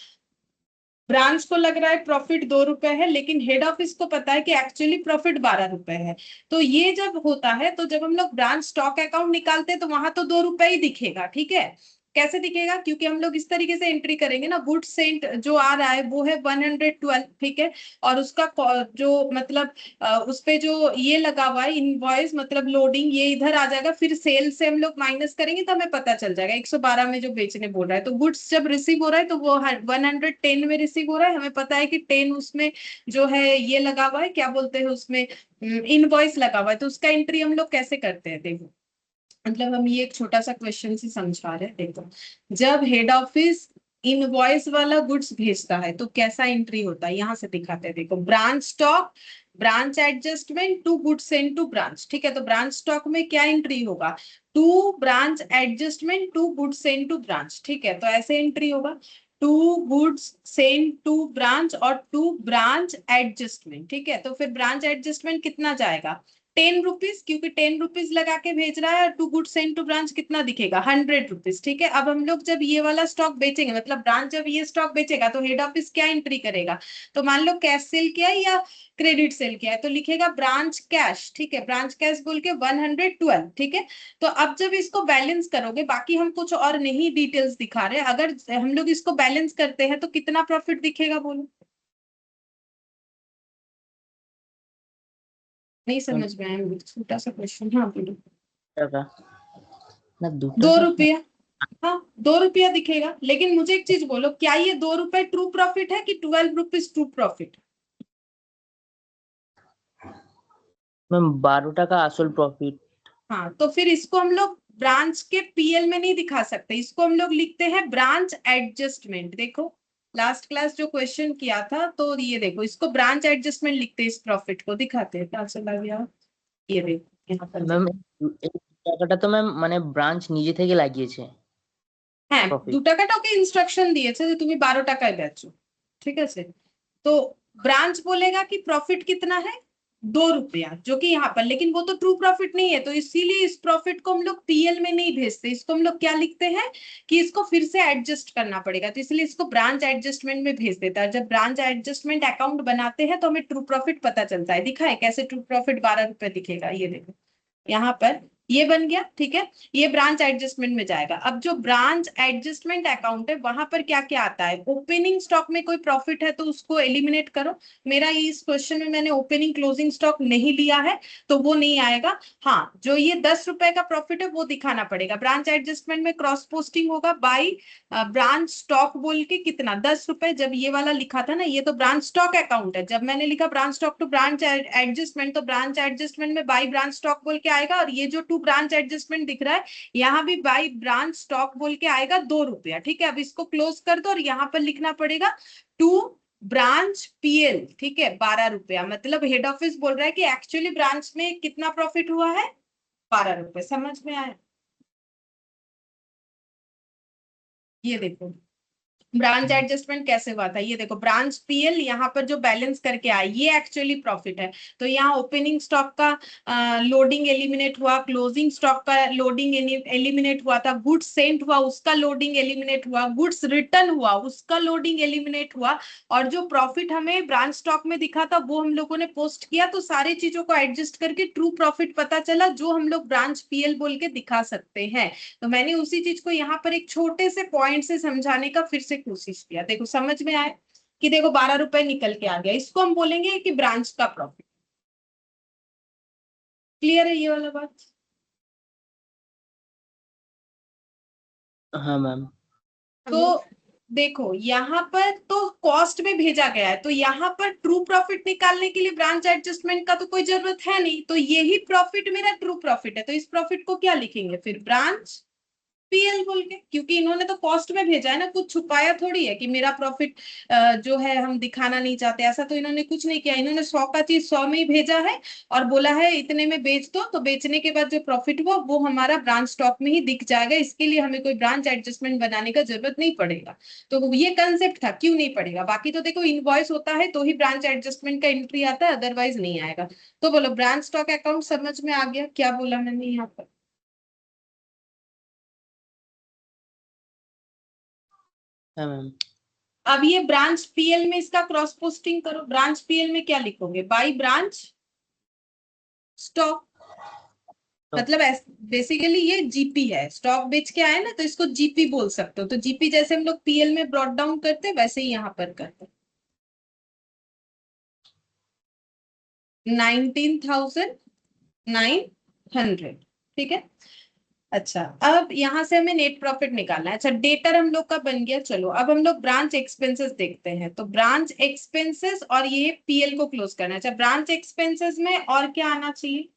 ब्रांच को लग रहा है प्रॉफिट 2 रुपए है, लेकिन हेड ऑफिस को पता है कि एक्चुअली प्रॉफिट 12 रुपए है। तो ये जब होता है तो जब हम लोग ब्रांच स्टॉक अकाउंट निकालते हैं तो वहां तो 2 रुपए ही दिखेगा, ठीक है। कैसे दिखेगा? क्योंकि हम लोग इस तरीके से एंट्री करेंगे ना, गुड सेंट जो आ रहा है वो है 112, ठीक है। और उसका जो मतलब उस पे जो ये लगा हुआ है इनवॉइस मतलब लोडिंग, ये इधर आ जाएगा, फिर सेल से हम लोग माइनस करेंगे तो हमें पता चल जाएगा 112 में जो बेचने बोल रहा है। तो गुड्स जब रिसीव हो रहा है तो वो 110 में रिसीव हो रहा है, हमें पता है कि 10 उसमें जो है ये लगा हुआ है, क्या बोलते हैं उसमें, इनवॉइस लगा हुआ है। तो उसका एंट्री हम लोग कैसे करते हैं? देखो मतलब हम ये एक छोटा सा क्वेश्चन से समझा रहे हैं। देखो जब हेड ऑफिस इनवॉइस वाला गुड्स भेजता है तो कैसा एंट्री होता है, यहां से दिखाते हैं। देखो branch stock, branch adjustment to goods send to branch, ठीक है। तो ब्रांच स्टॉक में क्या एंट्री होगा? To branch adjustment to goods send to branch, ठीक है। तो ऐसे एंट्री होगा, to goods send to branch और टू ब्रांच एडजस्टमेंट, ठीक है। तो फिर ब्रांच एडजस्टमेंट कितना जाएगा? 10 रुपीज, क्योंकि 10 रुपीज लगा के भेज रहा है। To good send to branch कितना दिखेगा? 100 रुपीज, ठीक है। अब हम लोग जब ये वाला स्टॉक बेचेंगे, मतलब ब्रांच जब ये स्टॉक बेचेगा तो हेड ऑफिस क्या एंट्री करेगा? तो मान लो कैश सेल किया है या क्रेडिट सेल किया है, तो लिखेगा ब्रांच कैश, ठीक है। ब्रांच कैश बोल के 112, ठीक है। तो अब जब इसको बैलेंस करोगे, बाकी हम कुछ और नहीं डिटेल्स दिखा रहे, अगर हम लोग इसको बैलेंस करते हैं तो कितना प्रॉफिट दिखेगा? बोलो, नहीं समझ में आया? छोटा सा क्वेश्चन। हाँ बोलो। টাকা না 2 2 টাকা। रुपया, हाँ 2 रुपया दिखेगा। लेकिन मुझे एक चीज बोलो, क्या ये 2 रुपए ट्रू प्रॉफिट है कि 12 रुपीज ट्रू प्रॉफिट? मैम 12 টাকা আসল प्रॉफिट। हाँ, तो फिर इसको हम लोग ब्रांच के पीएल में नहीं दिखा सकते, इसको हम लोग लिखते हैं ब्रांच एडजस्टमेंट। देखो लास्ट क्लास जो क्वेश्चन किया था, तो ये देखो इसको ब्रांच एडजस्टमेंट लिखते हैं, इस प्रॉफिट को दिखाते हैं। क्या चला गया? ये देखो यहाँ पर ম্যাম এই টাকাটা তো ম্যাম মানে ব্রাঞ্চ নিজে থেকে লাগিয়েছে হ্যাঁ, প্রফিট। 2 টাকাটা ওকে ইনস্ট্রাকশন দিয়েছে যে তুমি 12 টাকায় বেচো, ঠিক আছে। तो ब्रांच बोलेगा कि प्रॉफिट कितना है? 2 रुपया, जो कि यहाँ पर, लेकिन वो तो ट्रू प्रॉफिट नहीं है, तो इसीलिए इस प्रॉफिट को हम लोग पीएल में नहीं भेजते, इसको हम लोग क्या लिखते हैं कि इसको फिर से एडजस्ट करना पड़ेगा, तो इसलिए इसको ब्रांच एडजस्टमेंट में भेज देता है। जब ब्रांच एडजस्टमेंट अकाउंट बनाते हैं तो हमें ट्रू प्रॉफिट पता चलता है। दिखा है कैसे ट्रू प्रॉफिट 12 रुपए दिखेगा? ये देखो यहाँ पर ये बन गया, ठीक है। ये ब्रांच एडजस्टमेंट में जाएगा। अब जो ब्रांच एडजस्टमेंट अकाउंट है वहां पर क्या क्या आता है, ओपनिंग स्टॉक में कोई प्रॉफिट है तो उसको एलिमिनेट करो। मेरा ये इस क्वेश्चन में मैंने ओपनिंग क्लोजिंग स्टॉक नहीं लिया है तो वो नहीं आएगा। हाँ, जो ये 10 रुपए का प्रॉफिट है वो दिखाना पड़ेगा। ब्रांच एडजस्टमेंट में क्रॉस पोस्टिंग होगा बाई ब्रांच स्टॉक बोल के, कितना 10 रुपए। जब ये वाला लिखा था ना, ये तो ब्रांच स्टॉक अकाउंट है, जब मैंने लिखा branch stock to branch adjustment, तो ब्रांच एडजस्टमेंट में बाई ब्रांच स्टॉक बोल के आएगा। और ये जो टू ब्रांच एडजस्टमेंट दिख रहा है, यहाँ भी बाई ब्रांच स्टॉक बोल के आएगा 2 रुपया, ठीक है। अब इसको क्लोज कर दो और यहाँ पर लिखना पड़ेगा टू ब्रांच पीएल, ठीक है, 12 रुपया। मतलब हेड ऑफिस बोल रहा है कि एक्चुअली ब्रांच में कितना प्रॉफिट हुआ है, 12 रुपए। समझ में आया? ये देखो ब्रांच एडजस्टमेंट कैसे हुआ था, ये देखो ब्रांच पीएल यहाँ पर जो बैलेंस करके आया ये एक्चुअली प्रॉफिट है। तो यहाँ ओपनिंग स्टॉक का लोडिंग एलिमिनेट हुआ, क्लोजिंग स्टॉक का लोडिंग एलिमिनेट हुआ था, गुड्स सेंट हुआ उसका लोडिंग एलिमिनेट हुआ, गुड्स रिटर्न हुआ उसका लोडिंग एलिमिनेट हुआ, और जो प्रॉफिट हमें ब्रांच स्टॉक में दिखा था वो हम लोगों ने पोस्ट किया। तो सारी चीजों को एडजस्ट करके ट्रू प्रॉफिट पता चला, जो हम लोग ब्रांच पीएल बोल के दिखा सकते हैं। तो मैंने उसी चीज को यहाँ पर एक छोटे से पॉइंट से समझाने का फिर से कोशिश किया। देखो समझ में आया कि देखो 12 रुपए निकल के आ गया, इसको हम बोलेंगे कि ब्रांच का प्रॉफिट। क्लियर है ये वाला बात? हाँ मैम। तो देखो यहाँ पर तो कॉस्ट में भेजा गया है, तो यहाँ पर ट्रू प्रॉफिट निकालने के लिए ब्रांच एडजस्टमेंट का तो कोई जरूरत है नहीं, तो यही प्रॉफिट मेरा ट्रू प्रॉफिट है। तो इस प्रॉफिट को क्या लिखेंगे फिर, ब्रांच पीएल बोल के, क्योंकि इन्होंने तो कॉस्ट में भेजा है ना, कुछ छुपाया थोड़ी है कि मेरा प्रॉफिट जो है हम दिखाना नहीं चाहते, ऐसा तो इन्होंने कुछ नहीं किया। इन्होंने 100 का चीज 100 में ही भेजा है और बोला है इतने में बेच दो, तो बेचने के बाद जो प्रॉफिट हुआ वो हमारा ब्रांच स्टॉक में ही दिख जाएगा। इसके लिए हमें कोई ब्रांच एडजस्टमेंट बनाने का जरूरत नहीं पड़ेगा। तो ये कंसेप्ट था, क्यों नहीं पड़ेगा। बाकी तो देखो इनवॉइस होता है तो ही ब्रांच एडजस्टमेंट का एंट्री आता है, अदरवाइज नहीं आएगा। तो बोलो ब्रांच स्टॉक अकाउंट समझ में आ गया, क्या बोला मैंने यहाँ पर? हाँ मैम। अब ये ब्रांच पीएल में इसका क्रॉस पोस्टिंग करो। ब्रांच पीएल में क्या लिखोगे, बाई ब्रांच स्टॉक। मतलब बेसिकली ये जीपी है, स्टॉक बेच के आए ना तो इसको जीपी बोल सकते हो। तो जीपी जैसे हम लोग पीएल में ब्रॉट डाउन करते हैं वैसे ही यहाँ पर करते हैं। 19,900, ठीक है। अच्छा, अब यहां से हमें नेट प्रॉफिट निकालना है। अच्छा, डेटर हम लोग का बन गया। चलो अब हम लोग ब्रांच एक्सपेंसेस देखते हैं। तो ब्रांच एक्सपेंसेस और ये पीएल को क्लोज करना है। अच्छा, ब्रांच एक्सपेंसेस में और क्या आना चाहिए,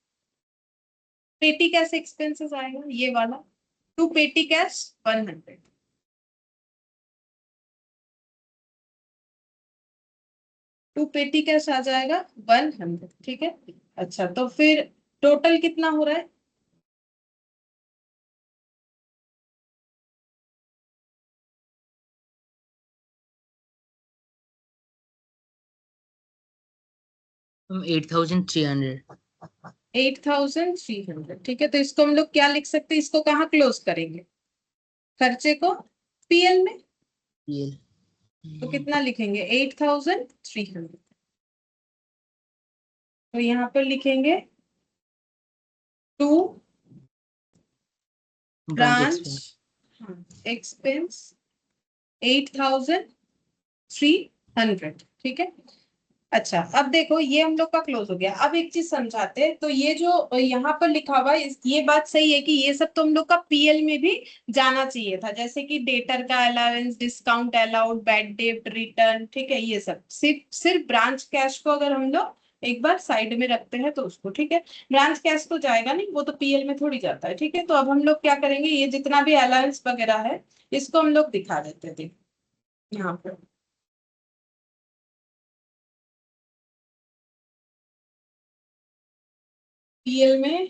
पेटी कैश एक्सपेंसेस आएगा ये वाला, to petty cash 100, to petty cash आ जाएगा 100, ठीक है। अच्छा, तो फिर टोटल कितना हो रहा है, मैम 8,300। 8,300, ठीक है। तो इसको हम लोग क्या लिख सकते हैं, इसको कहाँ क्लोज करेंगे, खर्चे को पीएल में। ये तो कितना लिखेंगे, 8,300। तो यहाँ पर लिखेंगे to branch branch expense. Expense 8,300, ठीक है। अच्छा, अब देखो ये हम लोग का क्लोज हो गया। अब एक चीज समझाते हैं। तो ये जो यहाँ पर लिखा हुआ है ये बात सही है कि ये सब तो हम लोग का पीएल में भी जाना चाहिए था, जैसे कि डेटर का allowance, discount allowed, bad debt return, ठीक है। ये सब सिर्फ सिर्फ ब्रांच कैश को अगर हम लोग एक बार साइड में रखते हैं तो उसको, ठीक है। ब्रांच कैश तो जाएगा नहीं, वो तो पीएल में थोड़ी जाता है, ठीक है। तो अब हम लोग क्या करेंगे, ये जितना भी अलाउंस वगैरह है इसको हम लोग दिखा देते थे यहाँ पर। पीएल में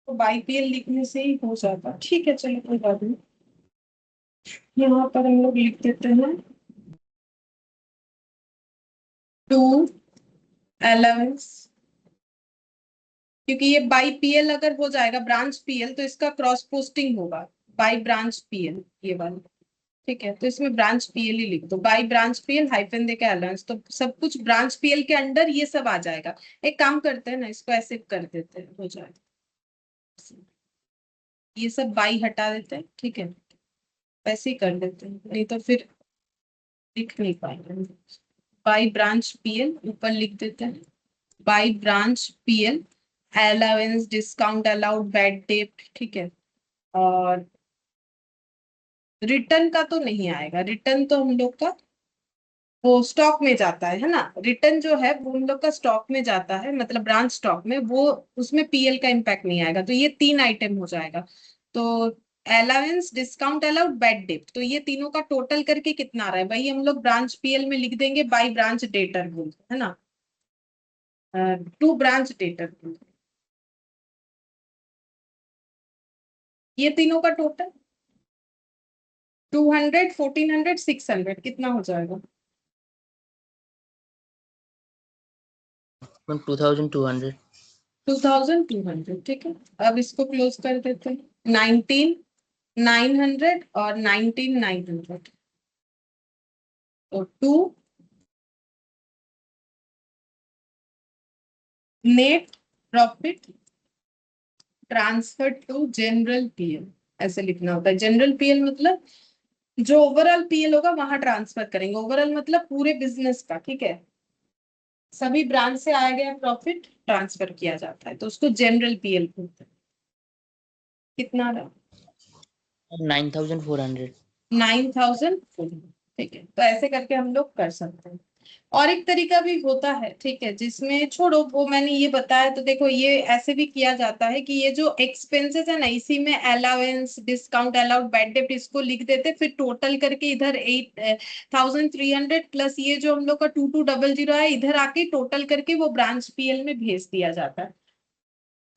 तो बाई पीएल लिखने से ही हो जाता, ठीक है। चलो कोई बात नहीं, यहाँ पर हम लोग लिख देते हैं टू अलाउंस, क्योंकि ये बाई पीएल अगर हो जाएगा ब्रांच पीएल तो इसका क्रॉस पोस्टिंग होगा। बाई ब्रांच पीएल, ये वाला, ठीक है। तो इसमें ब्रांच पीएल ही लिख दो, बाई ब्रांच पीएल हाइफन देके अलाउंस, तो सब कुछ ब्रांच पीएल के अंडर ये सब आ जाएगा। एक काम करते हैं ना, इसको ऐसे कर देते हैं, हो जाएगा। ये सब बाई हटा देते हैं, ठीक है, वैसे ही कर देते हैं, नहीं तो फिर लिख नहीं पाएंगे। बाई ब्रांच पीएल ऊपर लिख देते हैं, by branch PL, allowance discount allowed bad debt, ठीक है। और रिटर्न का तो नहीं आएगा, रिटर्न तो हम लोग का वो स्टॉक में जाता है ना, रिटर्न जो है वो हम लोग का स्टॉक में जाता है, मतलब ब्रांच स्टॉक में, वो उसमें पीएल का इम्पैक्ट नहीं आएगा। तो ये 3 आइटम हो जाएगा। तो allowance discount allowed bad debt, तो ये तीनों का टोटल करके कितना आ रहा है भाई, हम लोग ब्रांच पीएल में लिख देंगे बाई ब्रांच डेटर बोलते है ना, टू ब्रांच डेटर, ये तीनों का टोटल 200, 1400, 600 कितना हो जाएगा? 2200। 2200, ठीक है। अब इसको क्लोज कर देते हैं, 19,900 और 19,900, तो 2 net profit transfer to general PL, ऐसे लिखना होता है। जनरल पीएल मतलब जो ओवरऑल पीएल होगा वहां ट्रांसफर करेंगे, ओवरऑल मतलब पूरे बिजनेस का, ठीक है। सभी ब्रांच से आया गया प्रॉफिट ट्रांसफर किया जाता है, तो उसको जनरल पीएल बोलते हैं। कितना रहा? 9400। 9,000, ठीक है। तो ऐसे करके हम लोग कर सकते हैं। और एक तरीका भी होता है, ठीक है, जिसमें छोड़ो वो मैंने ये बताया, तो देखो ये ऐसे भी किया जाता है कि ये जो एक्सपेंसेस है ना, इसी में allowance discount allowed bad debt इसको लिख देते, फिर टोटल करके इधर 8,300 प्लस ये जो हम लोग का 2200 है, इधर आके टोटल करके वो ब्रांच पीएल में भेज दिया जाता है,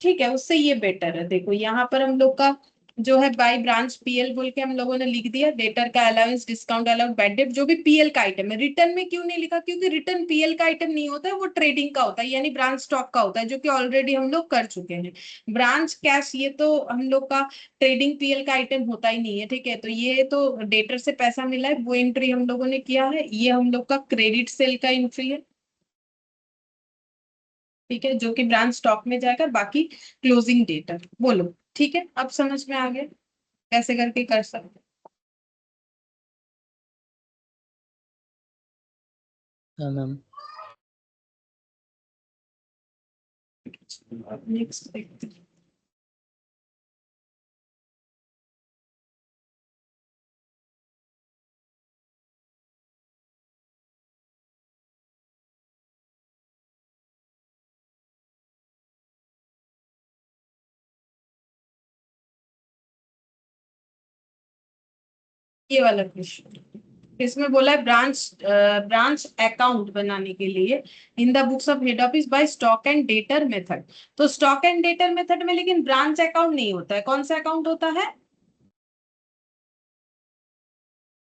ठीक है। उससे ये बेटर है। देखो यहाँ पर हम लोग का जो है बाई ब्रांच पीएल बोल के हम लोगों ने लिख दिया, डेटर का allowance discount allowed bad debt जो भी पीएल का आइटम है। रिटर्न में क्यों नहीं लिखा? क्योंकि रिटर्न पीएल का आइटम नहीं होता है, वो ट्रेडिंग का होता है, यानी ब्रांच स्टॉक का होता है, जो कि ऑलरेडी हम लोग कर चुके हैं। ब्रांच कैश ये तो हम लोग का ट्रेडिंग पीएल का आइटम होता ही नहीं है, ठीक है। तो ये तो डेटर से पैसा मिला है, वो एंट्री हम लोगों ने किया है, ये हम लोग का क्रेडिट सेल का एंट्री है, ठीक है, जो कि ब्रांच स्टॉक में जाएगा। बाकी क्लोजिंग डेटर बोलो, ठीक है, अब समझ में आ गया कैसे करके कर सकते हाँ मैम। हैं। नेक्स्ट देखते हैं। ये वाला क्वेश्चन, इसमें बोला है ब्रांच अकाउंट बनाने के लिए in the books of head office by stock and debtor method. तो स्टॉक एंड डेटर मेथड में लेकिन ब्रांच अकाउंट नहीं होता है, कौन सा अकाउंट होता है?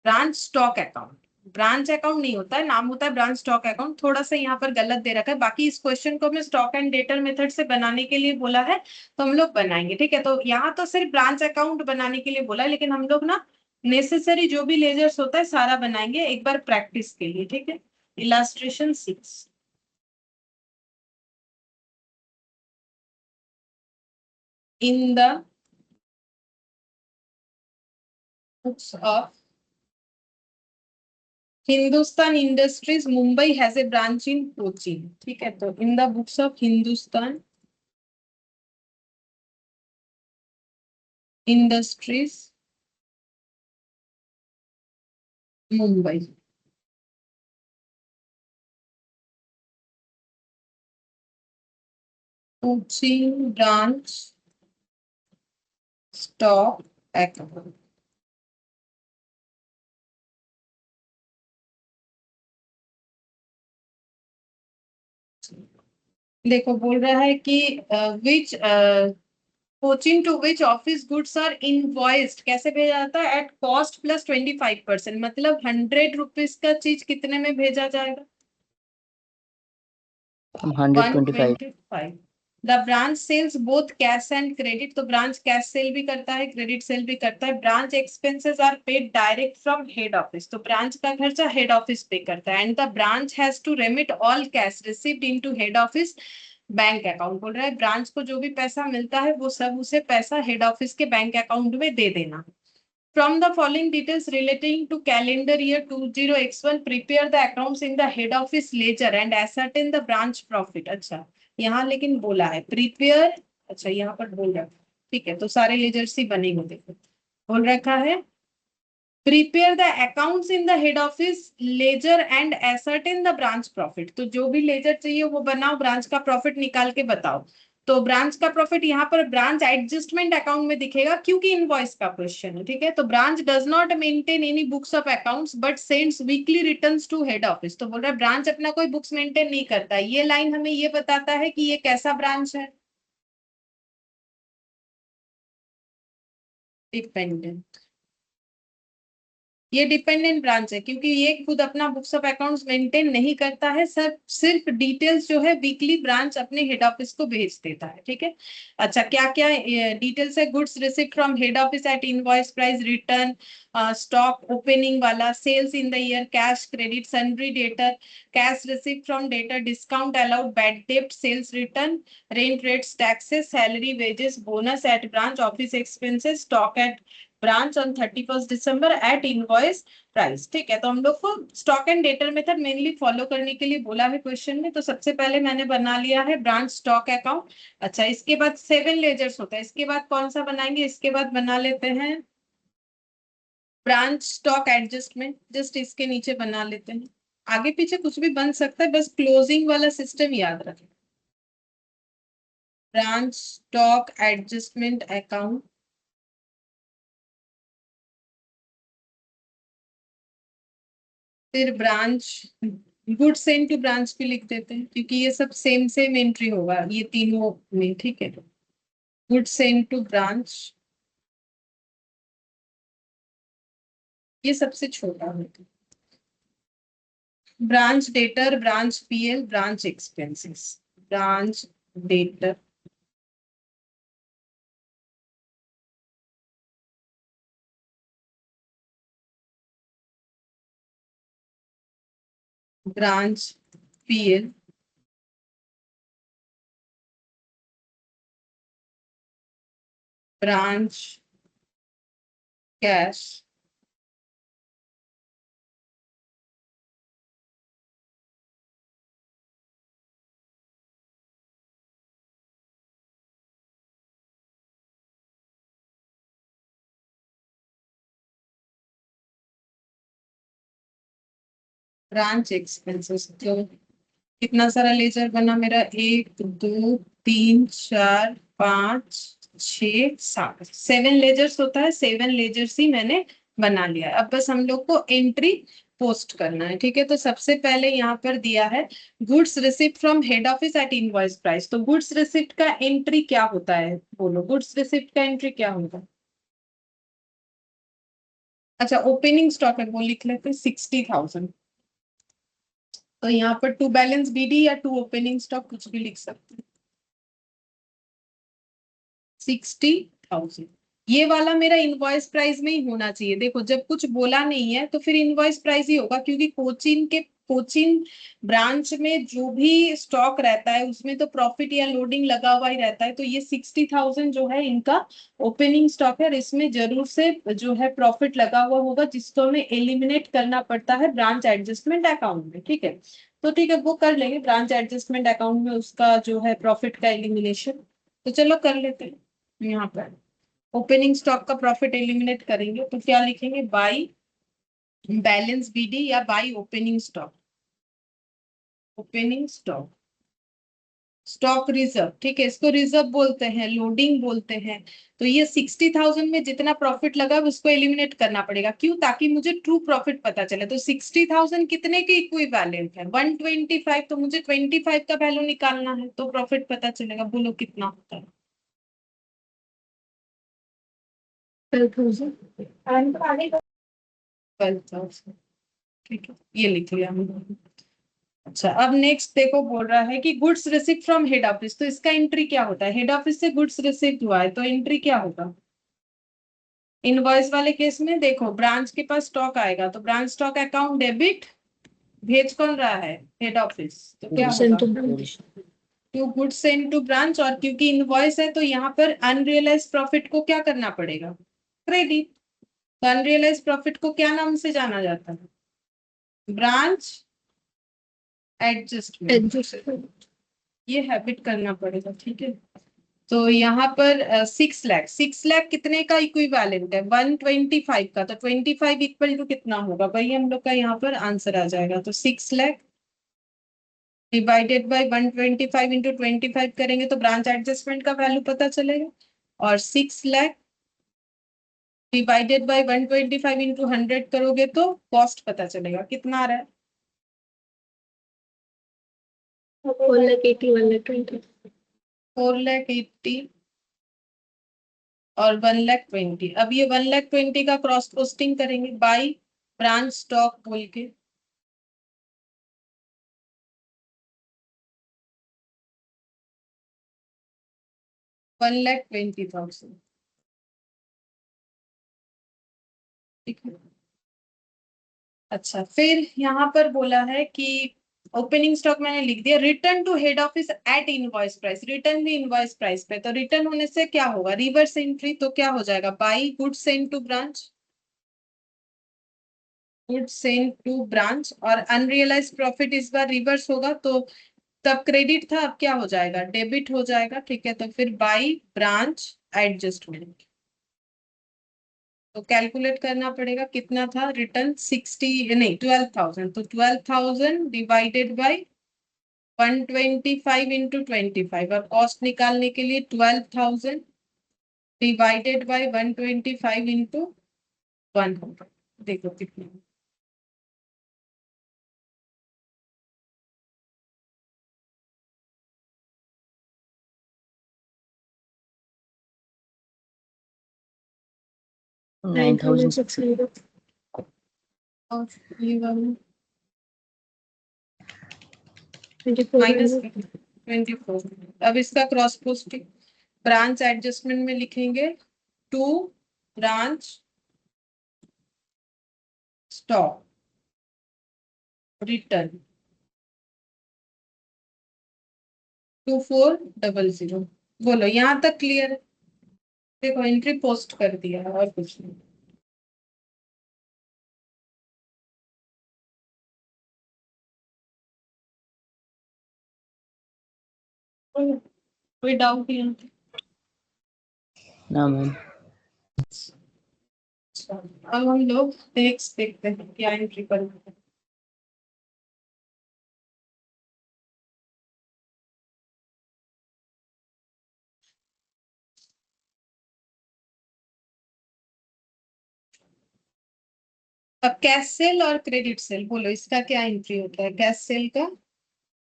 Branch stock account. Branch account नहीं होता है, नाम होता है ब्रांच स्टॉक अकाउंट। थोड़ा सा यहाँ पर गलत दे रखा है, बाकी इस क्वेश्चन को हमें स्टॉक एंड डेटर मेथड से बनाने के लिए बोला है, तो हम लोग बनाएंगे, ठीक है। तो यहाँ तो सिर्फ ब्रांच अकाउंट बनाने के लिए बोला है, लेकिन हम लोग ना नेसेसरी जो भी लेजर्स होता है सारा बनाएंगे एक बार प्रैक्टिस के लिए, ठीक है। Illustration 6, in the books of Hindustan Industries Mumbai has a branch in Cochin, ठीक है। तो in the books of Hindustan Industries Mumbai, Cochin branch stock account, देखो बोल रहा है कि which Cochin to which office goods are invoiced कैसे भेजा जाता है? एट कॉस्ट प्लस 25%, मतलब 100 रुपीज का चीज कितने में भेजा जाएगा? 125। 125, the branch sales both cash and credit, तो ब्रांच कैश सेल भी करता है, क्रेडिट सेल भी करता है। Branch expenses are paid direct from head office, तो ब्रांच का खर्चा हेड ऑफिस पे करता है। And the branch has to remit all cash received into head office bank account, बोल रहा है ब्रांच को जो भी पैसा मिलता है वो सब उसे पैसा हेड ऑफिस के बैंक अकाउंट में दे देना। From the following details relating to calendar year 20x1, prepare the accounts in the head office ledger and ascertain the branch profit। अच्छा, यहाँ लेकिन बोला है prepare, अच्छा यहाँ पर बोल रहा है, ठीक है, तो सारे लेजर्स ही बनेंगे, देखो बोल रखा है prepare the accounts in the head office ledger and ascertain the branch profit। तो जो भी लेजर चाहिए वो बनाओ, ब्रांच का प्रॉफिट निकाल के बताओ। तो ब्रांच का प्रॉफिट यहाँ पर ब्रांच एडजस्टमेंट अकाउंट में दिखेगा क्योंकि इनवॉइस का क्वेश्चन है, ठीक है। तो branch does not maintain any books of accounts but sends weekly returns to head office, तो बोल रहा है ब्रांच अपना कोई बुक्स मेंटेन नहीं करता। ये लाइन हमें ये बताता है कि ये कैसा ब्रांच है, डिपेंडेंट। ये डिपेंडेंट ब्रांच है क्योंकि ये खुद अपना बुक्स ऑफ अकाउंट्स मेंटेन नहीं करता है, सब सिर्फ डिटेल्स जो है वीकली ब्रांच अपने हेड ऑफिस को भेज देता है, ठीक है। अच्छा, क्या क्या डिटेल्स है, goods received from head office at invoice price, return, stock opening वाला, sales in the year, cash credit, sundry debtor, cash received from debtor, discount allowed, bad डेब्ट, sales return, rent rates, taxes, salary, wages, bonus at branch, office expenses, stock at branch on 31 December at invoice price, ठीक है। तो हम लोग को stock and debtor method mainly follow करने के लिए बोला है क्वेश्चन में। तो सबसे पहले मैंने बना लिया है ब्रांच स्टॉक अकाउंट। अच्छा, इसके बाद 7 लेजर्स होता है, इसके बाद कौन सा बनाएंगे, इसके बाद बना लेते हैं ब्रांच स्टॉक एडजस्टमेंट, जस्ट इसके नीचे बना लेते हैं। आगे पीछे कुछ भी बन सकता है, बस क्लोजिंग वाला सिस्टम याद रखें। ब्रांच स्टॉक एडजस्टमेंट अकाउंट, फिर branch good send to branch भी लिख देते हैं क्योंकि ये सब सेम सेम एंट्री होगा ये तीनों में, ठीक है। गुड सेंड टू ब्रांच, ये सबसे छोटा होगा। Branch debtor, branch P L, branch expenses, branch debtor, branch P L, branch cash, branch expenses. तो कितना सारा लेजर बना मेरा, 1 2 3 4 5 6 7, 7 लेजर्स होता है, 7 लेजर्स ही मैंने बना लिया है। अब बस हम लोग को एंट्री पोस्ट करना है, ठीक है। तो सबसे पहले यहाँ पर दिया है goods receipt from head office at invoice price, तो गुड्स रिसिप्ट का एंट्री क्या होता है, बोलो गुड्स रिसिप्ट का एंट्री क्या होगा। अच्छा, ओपनिंग स्टॉक है वो लिख लेते हैं 60,000, तो यहाँ पर टू बैलेंस बीडी या टू ओपनिंग स्टॉक कुछ भी लिख सकते हैं। 60,000 ये वाला मेरा इनवॉइस प्राइस में ही होना चाहिए। देखो जब कुछ बोला नहीं है तो फिर इनवॉइस प्राइस ही होगा क्योंकि कोचिन ब्रांच में जो भी स्टॉक रहता है उसमें तो प्रॉफिट या लोडिंग लगा हुआ ही रहता है। तो ये 60,000 जो है इनका ओपनिंग स्टॉक है और इसमें जरूर से जो है प्रॉफिट लगा हुआ होगा जिसको हमें एलिमिनेट करना पड़ता है ब्रांच एडजस्टमेंट अकाउंट में, ठीक है। तो ठीक है, वो कर लेंगे ब्रांच एडजस्टमेंट अकाउंट में उसका जो है प्रॉफिट का एलिमिनेशन। तो चलो कर लेते हैं। यहाँ पर ओपनिंग स्टॉक का प्रॉफिट एलिमिनेट करेंगे तो क्या लिखेंगे, बाई बैलेंस बीडी या by opening stock, opening stock, stock reserve, ठीक है, इसको रिजर्व बोलते हैं, लोडिंग बोलते हैं। तो ये 60,000 में जितना प्रॉफिट लगा उसको एलिमिनेट करना पड़ेगा, क्यों, ताकि मुझे ट्रू प्रॉफिट पता चले। तो 60,000 कितने के इक्विवेलेंट है, 125, तो मुझे 25 का वैल्यू निकालना है तो प्रॉफिट पता चलेगा। बोलो कितना होता है, 12,000। 12,000, ठीक है, ये लिख लिया हमने। अच्छा, अब नेक्स्ट देखो, बोल रहा है कि goods receive from head office, तो इसका एंट्री क्या होता है? हेड ऑफिस से गुड्स रिसीव हुआ है तो एंट्री क्या होगा? इनवॉइस वाले केस में देखो, ब्रांच के पास स्टॉक आएगा तो ब्रांच स्टॉक अकाउंट डेबिट, भेज कौन रहा है? हेड ऑफिस, तो क्या Sent होगा? to branch. To goods send to branch, और क्योंकि इनवॉइस है तो यहाँ पर अनरियलाइज प्रॉफिट को क्या करना पड़ेगा? क्रेडिट। तो अनरियलाइज प्रॉफिट को क्या नाम से जाना जाता है? Branch adjustment. Adjustment. ये हैबिट करना पड़ेगा, ठीक है। तो यहाँ पर 6 लाख, 6 लाख कितने का इक्विवेलेंट है? 125 का। तो 25 इक्वल टू कितना होगा भाई? हम लोग का यहाँ पर आंसर आ जाएगा। तो 6 लाख डिवाइडेड बाय 125 इंटू 25 करेंगे तो ब्रांच एडजस्टमेंट का वैल्यू पता चलेगा। और 6 लाख डिवाइडेड बाय 125 इंटू 100 करोगे तो कॉस्ट पता चलेगा। कितना आ रहा है? 180, 120. 4 लाख 80 और 1 लाख 20। अब ये 1 लाख 20 का क्रॉस पोस्टिंग करेंगे बाई ब्रांच स्टॉक बोल के। 1,20,000, ठीक है। अच्छा, फिर यहाँ पर बोला है कि ओपनिंग स्टॉक मैंने लिख दिया, return to head office at invoice price, return भी इनवॉइस प्राइस पे। तो रिटर्न होने से क्या होगा? Reverse entry. तो क्या हो जाएगा? By goods send to branch, goods send to branch, और अनरियलाइज प्रॉफिट इस बार रिवर्स होगा तो तब क्रेडिट था, अब क्या हो जाएगा? डेबिट हो जाएगा, ठीक है। तो फिर बाई ब्रांच एडजस्टमेंट। तो कैलकुलेट करना पड़ेगा, कितना था रिटर्न? 60 नहीं 12,000। तो 12,000 डिवाइडेड बाई 125 इंटू 25, और कॉस्ट निकालने के लिए 12,000 डिवाइडेड बाई 125 इंटू 100। देखो कितना। 9,000 9,600. और ये वाला 2,400. -24। अब इसका क्रॉस पोस्टिंग ब्रांच एडजस्टमेंट में लिखेंगे, टू ब्रांच स्टॉक रिटर्न 2400। बोलो यहाँ तक क्लियर है? देखो एंट्री पोस्ट कर दिया है और कुछ नहीं। कोई डाउट यहाँ पे? ना मैम। अच्छा, अब हम लोग टेक्स्ट देखते हैं क्या एंट्री करना है। अब कैश सेल और क्रेडिट सेल, बोलो इसका क्या एंट्री होता है? कैश सेल का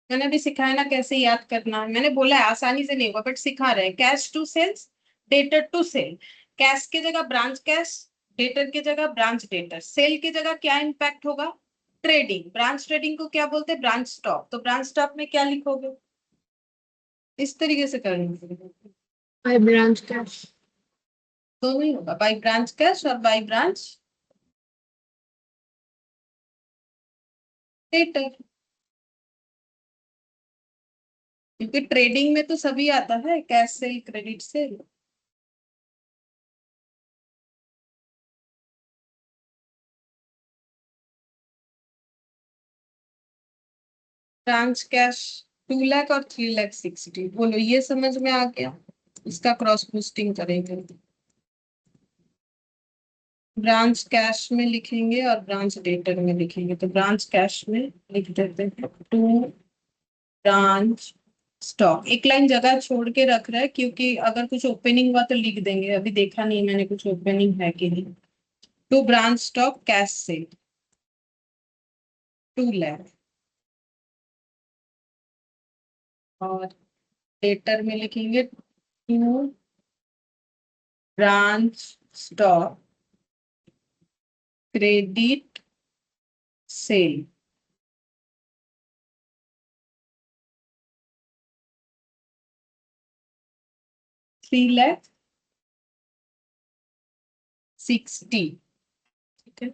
मैंने अभी सिखाया ना कैसे याद करना है। मैंने बोला है आसानी से नहीं होगा बट सिखा रहे हैं। Cash to sales, debtor to sale. Cash की जगह ब्रांच कैश, डेटर की जगह ब्रांच डेटर, सेल की जगह क्या इम्पैक्ट होगा? ट्रेडिंग। ब्रांच ट्रेडिंग को क्या बोलते हैं? Branch stock. तो ब्रांच स्टॉक में क्या लिखोगे? इस तरीके से करना पड़ेगा। By branch cash. दोनों ही होगा, बाई ब्रांच कैश और बाई ब्रांच डेटर। क्योंकि ट्रेडिंग में तो सभी आता है, cash sale credit cell. Branch cash 2 lakh और 3,60,000। बोलो ये समझ में आ गया? इसका क्रॉस पोस्टिंग करेंगे, ब्रांच कैश में लिखेंगे और ब्रांच डेटर में लिखेंगे। तो ब्रांच कैश में लिख देते हैं टू ब्रांच स्टॉक। एक लाइन जगह छोड़ के रख रहा है क्योंकि अगर कुछ ओपनिंग हुआ तो लिख देंगे। अभी देखा नहीं मैंने कुछ ओपनिंग है कि नहीं। टू ब्रांच स्टॉक कैश से 2 लाख, और डेटर में लिखेंगे to branch stock credit sale 3,60,000, ठीक है।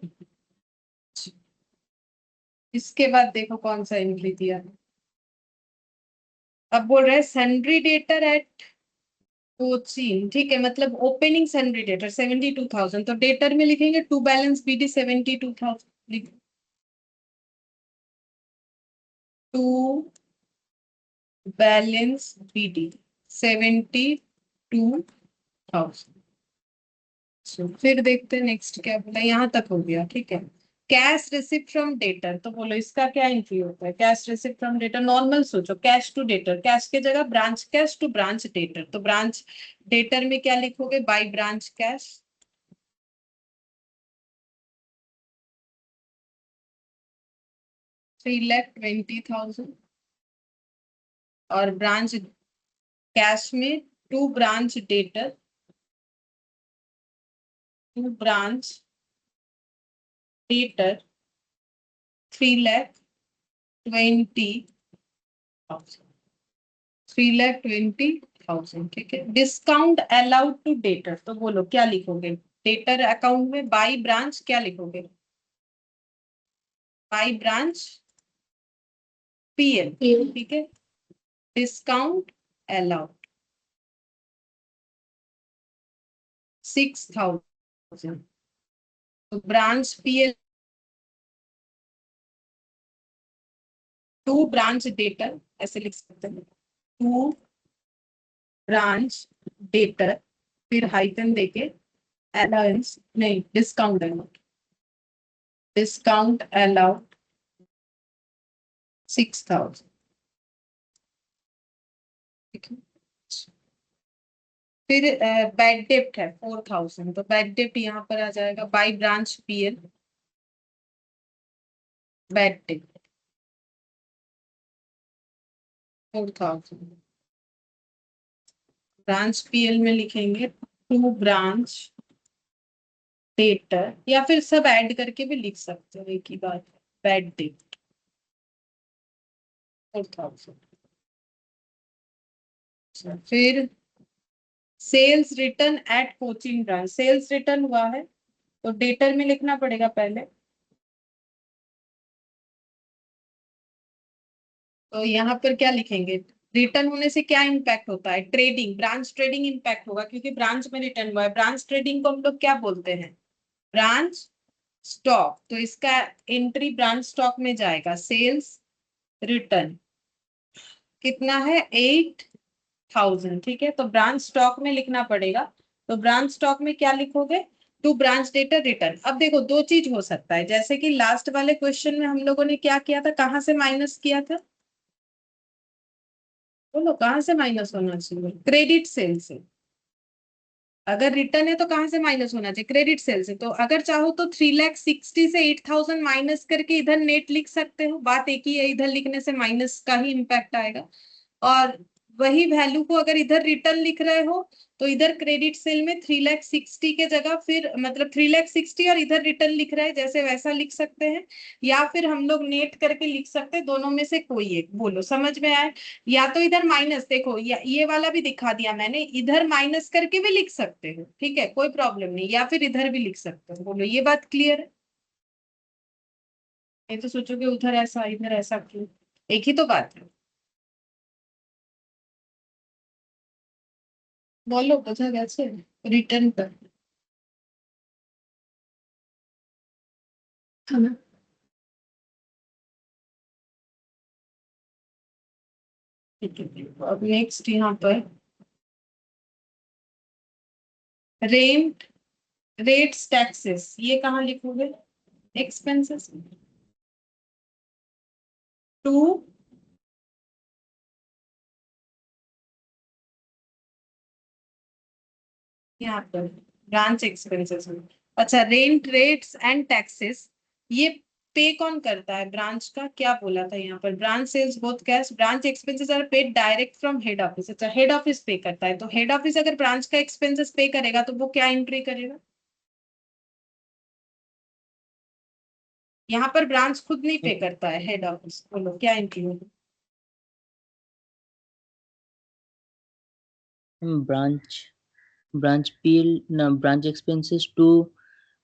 इसके बाद देखो कौन सा एंट्री दिया है। अब बोल रहे हैं सन्ड्री डेटर एट कोचिन, ठीक है, मतलब ओपनिंग सन्ड्री डेटर 72,000, तो डेटर में लिखेंगे to balance BD 72,000, to balance BD 72,000। फिर देखते हैं नेक्स्ट क्या बोला, यहाँ तक हो गया, ठीक है। कैश रिसिप्ट फ्रॉम डेटर, तो बोलो इसका क्या एंट्री होता है। Cash receipt from debtor, normal सोचो, कैश टू डेटर, कैश की जगह branch cash to branch debtor, तो ब्रांच डेटर में क्या लिखोगे, बाय ब्रांच कैश। $3,20,000, और ब्रांच कैश में to branch debtor, to branch debtor 3,20,000, 3,20,000, ठीक है। डिस्काउंट अलाउड टू डेटर, तो बोलो क्या लिखोगे। डेटर अकाउंट में बाई ब्रांच क्या लिखोगे, बाई ब्रांच पीएल, ठीक है। डिस्काउंट अलाउड 6,000, तो branch PL to branch debtor ऐसे लिख सकते हैं, टू ब्रांच डेटर, फिर हाइफन देके अलाउंस नहीं, डिस्काउंट अलाउड, डिस्काउंट अलाउड 6,000, ठीक है। फिर बैड डेप्ट है 4,000, तो बैड डेप्ट यहाँ पर आ जाएगा बाई ब्रांच पीएल, बैड डेप्ट 4,000, ब्रांच पीएल में लिखेंगे टू ब्रांच डेटर, या फिर सब ऐड करके भी लिख सकते हो, एक ही बात है, बैड डेप्ट 4,000। फिर sales return at coaching branch, sales return हुआ है तो डेटर में लिखना पड़ेगा पहले, तो यहाँ पर क्या लिखेंगे। रिटर्न होने से क्या इम्पैक्ट होता है, ट्रेडिंग, ब्रांच ट्रेडिंग इम्पैक्ट होगा, क्योंकि ब्रांच में रिटर्न हुआ है। ब्रांच ट्रेडिंग को हम लोग क्या बोलते हैं, ब्रांच स्टॉक, तो इसका एंट्री ब्रांच स्टॉक में जाएगा। सेल्स रिटर्न कितना है, 8,000, ठीक है, तो ब्रांच स्टॉक में लिखना पड़ेगा। तो ब्रांच स्टॉक में क्या लिखोगे, टू ब्रांच डेटा रिटर्न। अब देखो दो चीज हो सकता है, जैसे कि लास्ट वाले क्वेश्चन में हम लोगों ने क्या किया था, कहाँ से माइनस किया था, बोलो कहाँ से माइनस होना चाहिए, क्रेडिट सेल से। अगर रिटर्न है तो कहाँ से माइनस होना चाहिए, क्रेडिट सेल से। तो अगर चाहो तो 3,60,000 से 8,000 माइनस करके इधर नेट लिख सकते हो, बात एक ही है, इधर लिखने से माइनस का ही इम्पैक्ट आएगा। और वही वैल्यू को अगर इधर रिटर्न लिख रहे हो तो इधर क्रेडिट सेल में 3,60,000 के जगह फिर मतलब 3,60,000 और इधर रिटर्न लिख रहा है, जैसे वैसा लिख सकते हैं, या फिर हम लोग नेट करके लिख सकते हैं, दोनों में से कोई एक, बोलो समझ में आए। या तो इधर माइनस देखो, ये वाला भी दिखा दिया मैंने, इधर माइनस करके भी लिख सकते हो, ठीक है, कोई प्रॉब्लम नहीं, या फिर इधर भी लिख सकते हो, बोलो ये बात क्लियर है। ये तो सोचोगे उधर ऐसा इधर ऐसा क्यों, एक ही तो बात है। बोलो बुझा कैसे, रिटर्न पर। हाँ मैम। ठीक है, अब नेक्स्ट यहाँ पर रेंट रेट्स टैक्सेस, ये कहाँ लिखोगे, एक्सपेंसेस टू, यहाँ पर ब्रांच एक्सपेंसेस में। अच्छा, रेंट रेट्स एंड टैक्सेस, ये पे कौन करता है, ब्रांच का, क्या बोला था यहाँ पर, branch sales both cash, branch expenses are paid direct from head office. अच्छा, हेड ऑफिस पे करता है, तो हेड ऑफिस अगर ब्रांच का एक्सपेंसेस पे करेगा तो वो क्या एंट्री करेगा, यहाँ पर ब्रांच खुद नहीं पे करता है, हेड ऑफिस, बोलो क्या एंट्री होगी। branch PL, no, branch expenses to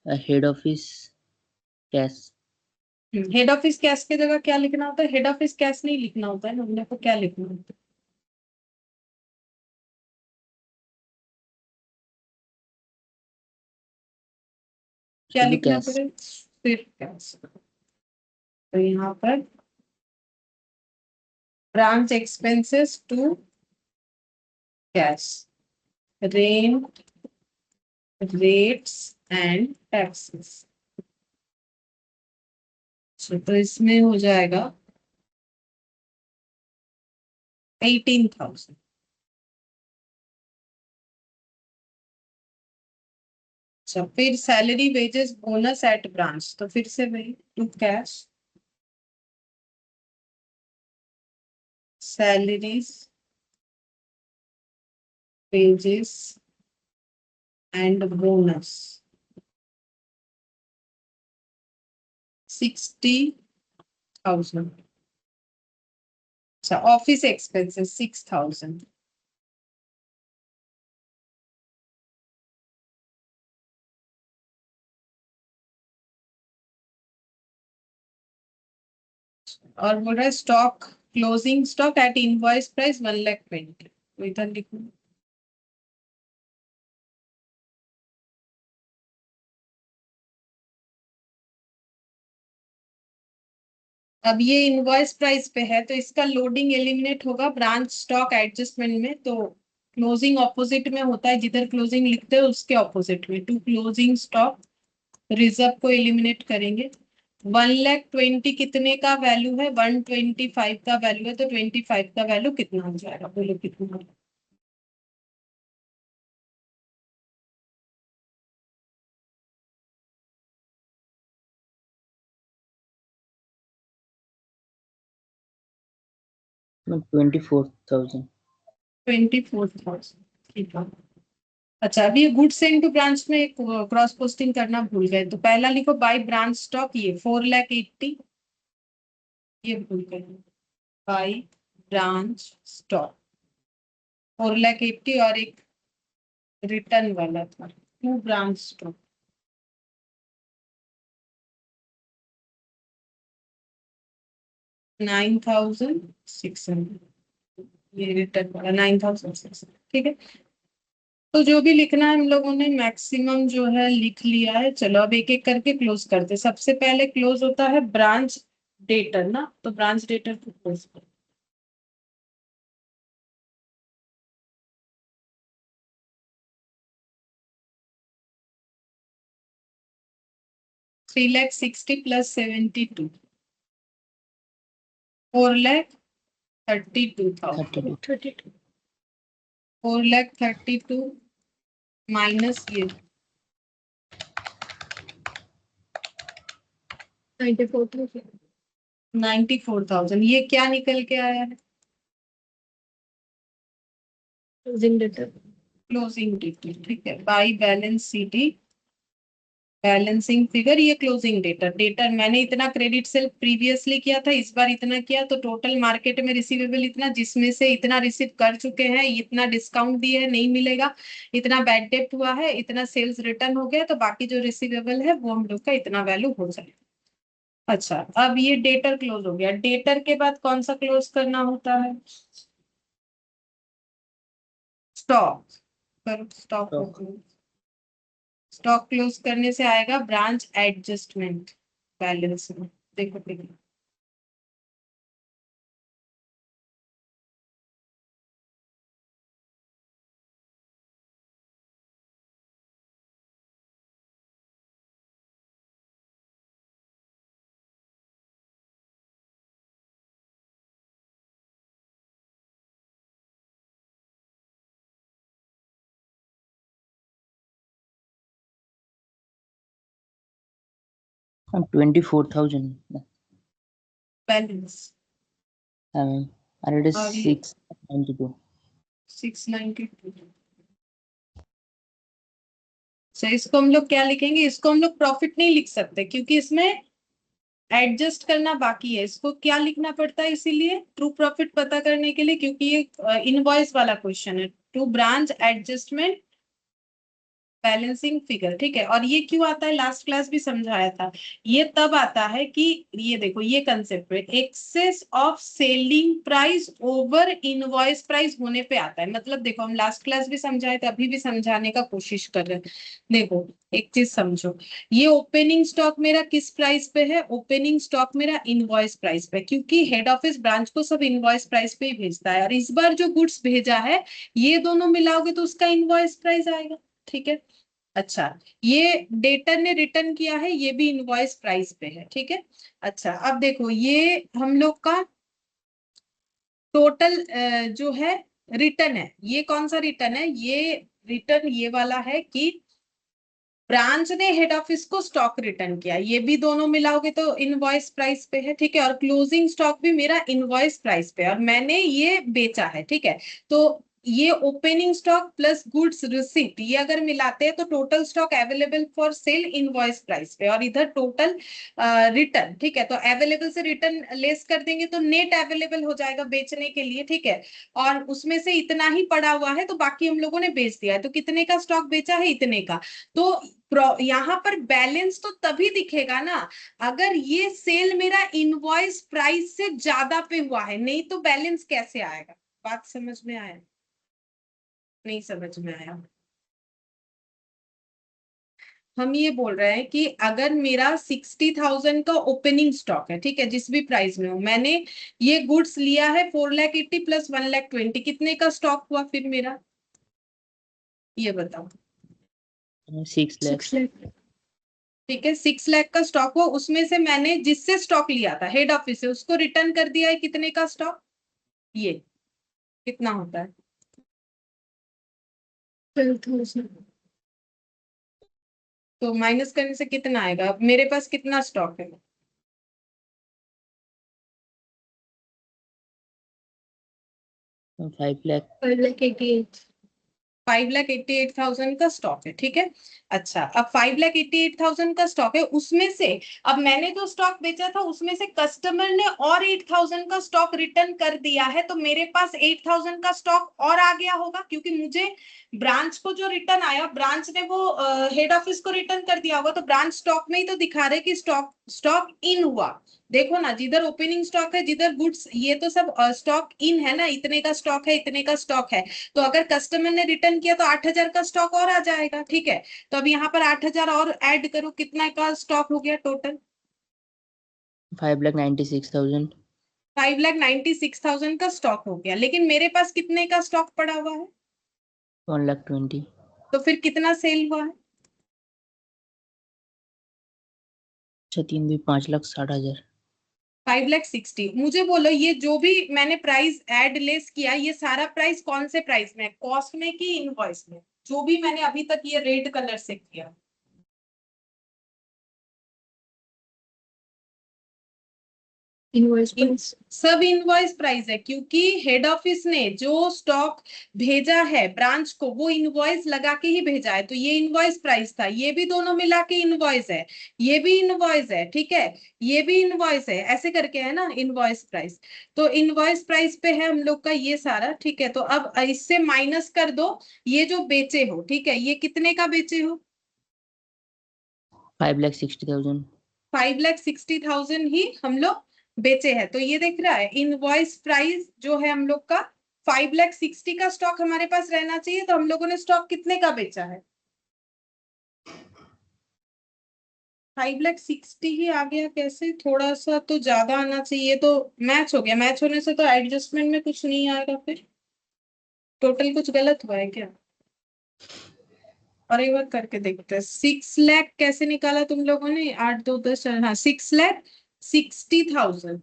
head office cash. Head office cash की जगह क्या लिखना होता है? हेड ऑफिस कैश नहीं लिखना होता है ना, हमने को क्या लिखना होता है? क्या शुद्ध लिखना cash. पड़ेगा? सिर्फ कैश। तो यहाँ पर branch expenses to cash, rent, rates and taxes. तो इसमें हो जाएगा 18,000। अच्छा, फिर salary, wages, bonus at branch, तो फिर से वही to cash, salaries, wages and bonus 60,000। अच्छा, ऑफिस एक्सपेंसेस 6,000। और बोल रहा है stock, closing stock at invoice price 1,20,000। तो इधर लिखूं, अब ये इनवॉइस प्राइस पे है तो इसका लोडिंग एलिमिनेट होगा ब्रांच स्टॉक एडजस्टमेंट में। तो क्लोजिंग ऑपोजिट में होता है, जिधर क्लोजिंग लिखते हैं उसके ऑपोजिट में टू क्लोजिंग स्टॉक रिजर्व को एलिमिनेट करेंगे। 1,20,000 कितने का वैल्यू है? 125 का वैल्यू है, तो 25 का वैल्यू कितना हो जाएगा? बोलो कितना? 24,000. 24,000। ठीक है। अच्छा, अभी ये गुड्स इनटू ब्रांच में एक क्रॉस पोस्टिंग करना भूल गए, तो पहला लिखो बाय ब्रांच स्टॉक, ये 4,80,000, ये भूल गए, बाय ब्रांच स्टॉक 4,80,000, और एक रिटर्न वाला था टू ब्रांच स्टॉक 9,600, ये रिटर्न वाला 9,600। ठीक है, तो जो भी लिखना है हम लोगों ने मैक्सिमम जो है लिख लिया है। चलो अब एक एक करके क्लोज करते हैं। सबसे पहले क्लोज होता है ब्रांच डेटर ना, तो ब्रांच डेटर को क्लोज कर, ₹3,60,000 प्लस 72, 4,32,000, 32. 32, 4,32,000 माइनस ये 94,000, 94,000, ये क्या निकल के आया है? closing data, closing debtor. ठीक है, बाई बैलेंस सीटी बैलेंसिंग फिगर, ये क्लोजिंग डेटर। डेटर मैंने इतना क्रेडिट सेल प्रीवियसली किया था, इस बार इतना किया, तो टोटल मार्केट में रिसीवेबल इतना, जिसमें से इतना रिसीव कर चुके हैं, इतना डिस्काउंट दिए है, नहीं मिलेगा, इतना बैड डेप्ट हुआ है, इतना सेल्स रिटर्न हो गया, तो बाकी जो रिसीवेबल है वो हम लोग का इतना वैल्यू हो जाएगा। अच्छा, अब ये डेटर क्लोज हो गया। डेटर के बाद कौन सा क्लोज करना होता है? स्टॉक। पर स्टॉक Stock. स्टॉक क्लोज करने से आएगा ब्रांच एडजस्टमेंट बैलेंस में। देखो देखो, And 24,000. Balance, And it is और ये 692. 692। तो इसको हम लोग क्या लिखेंगे? इसको हम लोग प्रॉफिट नहीं लिख सकते क्योंकि इसमें एडजस्ट करना बाकी है। इसको क्या लिखना पड़ता है इसीलिए ट्रू प्रॉफिट पता करने के लिए, क्योंकि ये इनवॉइस वाला क्वेश्चन है। To branch adjustment balancing figure, ठीक है। और ये क्यों आता है, लास्ट क्लास भी समझाया था, ये तब आता है कि ये देखो ये कंसेप्ट है, excess of selling price over invoice price होने पे आता है। मतलब देखो हम लास्ट क्लास भी समझाए थे, अभी भी समझाने का कोशिश कर रहे हैं। देखो एक चीज समझो, ये ओपनिंग स्टॉक मेरा किस प्राइस पे है, ओपनिंग स्टॉक मेरा इनवॉइस प्राइस पे, क्योंकि हेड ऑफिस ब्रांच को सब इनवॉइस प्राइस पे ही भेजता है। और इस बार जो गुड्स भेजा है ये दोनों मिलाओगे तो उसका इनवॉइस प्राइस आएगा, ठीक है। अच्छा, ये डेटर ने रिटर्न किया है, ये भी इनवॉइस प्राइस पे है, ठीक है। अच्छा अब देखो ये हम लोग का टोटल जो है रिटर्न है, ये कौन सा रिटर्न है, ये रिटर्न ये वाला है कि ब्रांच ने हेड ऑफिस को स्टॉक रिटर्न किया, ये भी दोनों मिलाओगे तो इनवॉइस प्राइस पे है, ठीक है। और क्लोजिंग स्टॉक भी मेरा इनवॉइस प्राइस पे है, और मैंने ये बेचा है, ठीक है। तो ये opening stock plus goods receipt ये अगर मिलाते हैं तो total stock available for sale invoice price पे, और इधर टोटल रिटर्न, ठीक है। तो अवेलेबल से रिटर्न लेस कर देंगे तो नेट अवेलेबल हो जाएगा बेचने के लिए, ठीक है। और उसमें से इतना ही पड़ा हुआ है तो बाकी हम लोगों ने बेच दिया है, तो कितने का स्टॉक बेचा है, इतने का। तो यहाँ पर बैलेंस तो तभी दिखेगा ना अगर ये सेल मेरा इनवॉइस प्राइस से ज्यादा पे हुआ है, नहीं तो बैलेंस कैसे आएगा। बात समझ में आया, नहीं समझ में आया। हम ये बोल रहे हैं कि अगर मेरा 60,000 का ओपनिंग स्टॉक है, ठीक है, जिस भी प्राइस में हो, मैंने ये गुड्स लिया है 4,80,000 प्लस 1,20,000, कितने का स्टॉक हुआ फिर मेरा, ये बताओ। 6 लाख। 6 lakh. ठीक है, 6 लाख का स्टॉक हुआ, उसमें से मैंने जिससे स्टॉक लिया था हेड ऑफिस से उसको रिटर्न कर दिया है, कितने का स्टॉक, ये कितना होता है, 12,000. तो माइनस करने से कितना आएगा, अब मेरे पास कितना स्टॉक है, 5 लाख। 5,88,000. 5,88,000 का स्टॉक है, ठीक है। अच्छा अब 5,88,000 का स्टॉक है, उसमें से अब मैंने जो स्टॉक बेचा था उसमें से कस्टमर ने और 8,000 का स्टॉक रिटर्न कर दिया है, तो मेरे पास 8,000 का स्टॉक और आ गया होगा, क्योंकि मुझे ब्रांच को जो रिटर्न आया ब्रांच ने वो हेड ऑफिस को रिटर्न कर दिया होगा, तो ब्रांच स्टॉक में ही तो दिखा रहे कि स्टॉक स्टॉक इन हुआ। देखो ना, जिधर ओपनिंग स्टॉक है जिधर गुड्स, ये तो सब स्टॉक इन है ना, इतने का स्टॉक है, इतने का स्टॉक है। तो अगर कस्टमर ने रिटर्न किया तो 8,000 का स्टॉक और आ जाएगा, ठीक है। तो अब यहाँ पर 8,000 और ऐड करो, कितना का स्टॉक हो गया टोटल, 5,96,000। 5,96,000 का स्टॉक हो गया, लेकिन मेरे पास कितने का स्टॉक पड़ा हुआ है, 1,20,000। तो फिर कितना सेल हुआ है, अच्छा 3 भी 5,60,000। 5,60,000। मुझे बोलो ये जो भी मैंने प्राइस ऐड लेस किया, ये सारा प्राइस कौन से प्राइस में है, कॉस्ट में कि इनवॉइस में, जो भी मैंने अभी तक ये रेड कलर से किया, Invoice price. सब इनवॉइस प्राइस है, क्योंकि हेड ऑफिस ने जो स्टॉक भेजा है ब्रांच को वो इनवॉइस लगा के ही भेजा है, तो ये इनवॉइस प्राइस था, ये भी दोनों मिला के इनवॉइस है, ये भी इनवॉइस है, ठीक है, ये भी इनवॉइस है, ऐसे करके है ना इनवॉइस प्राइस। तो इनवॉइस प्राइस पे है हम लोग का ये सारा, ठीक है। तो अब इससे माइनस कर दो ये जो बेचे हो, ठीक है, ये कितने का बेचे हो, 5,60,000। 5,60,000 ही हम लोग बेचे हैं। तो ये देख रहा है इनवॉइस प्राइस जो है हम लोग का 5,60,000 का स्टॉक हमारे पास रहना चाहिए, तो हम लोगों ने स्टॉक कितने का बेचा है, 5,60,000 ही आ गया, कैसे, थोड़ा सा तो ज्यादा आना चाहिए, तो मैच हो गया, मैच होने से तो एडजस्टमेंट में कुछ नहीं आएगा, फिर टोटल कुछ गलत हुआ है क्या, और एक बार करके देखते हैं। 6 लाख कैसे निकाला तुम लोगों ने, 8 2 10 हाँ, 6,60,000,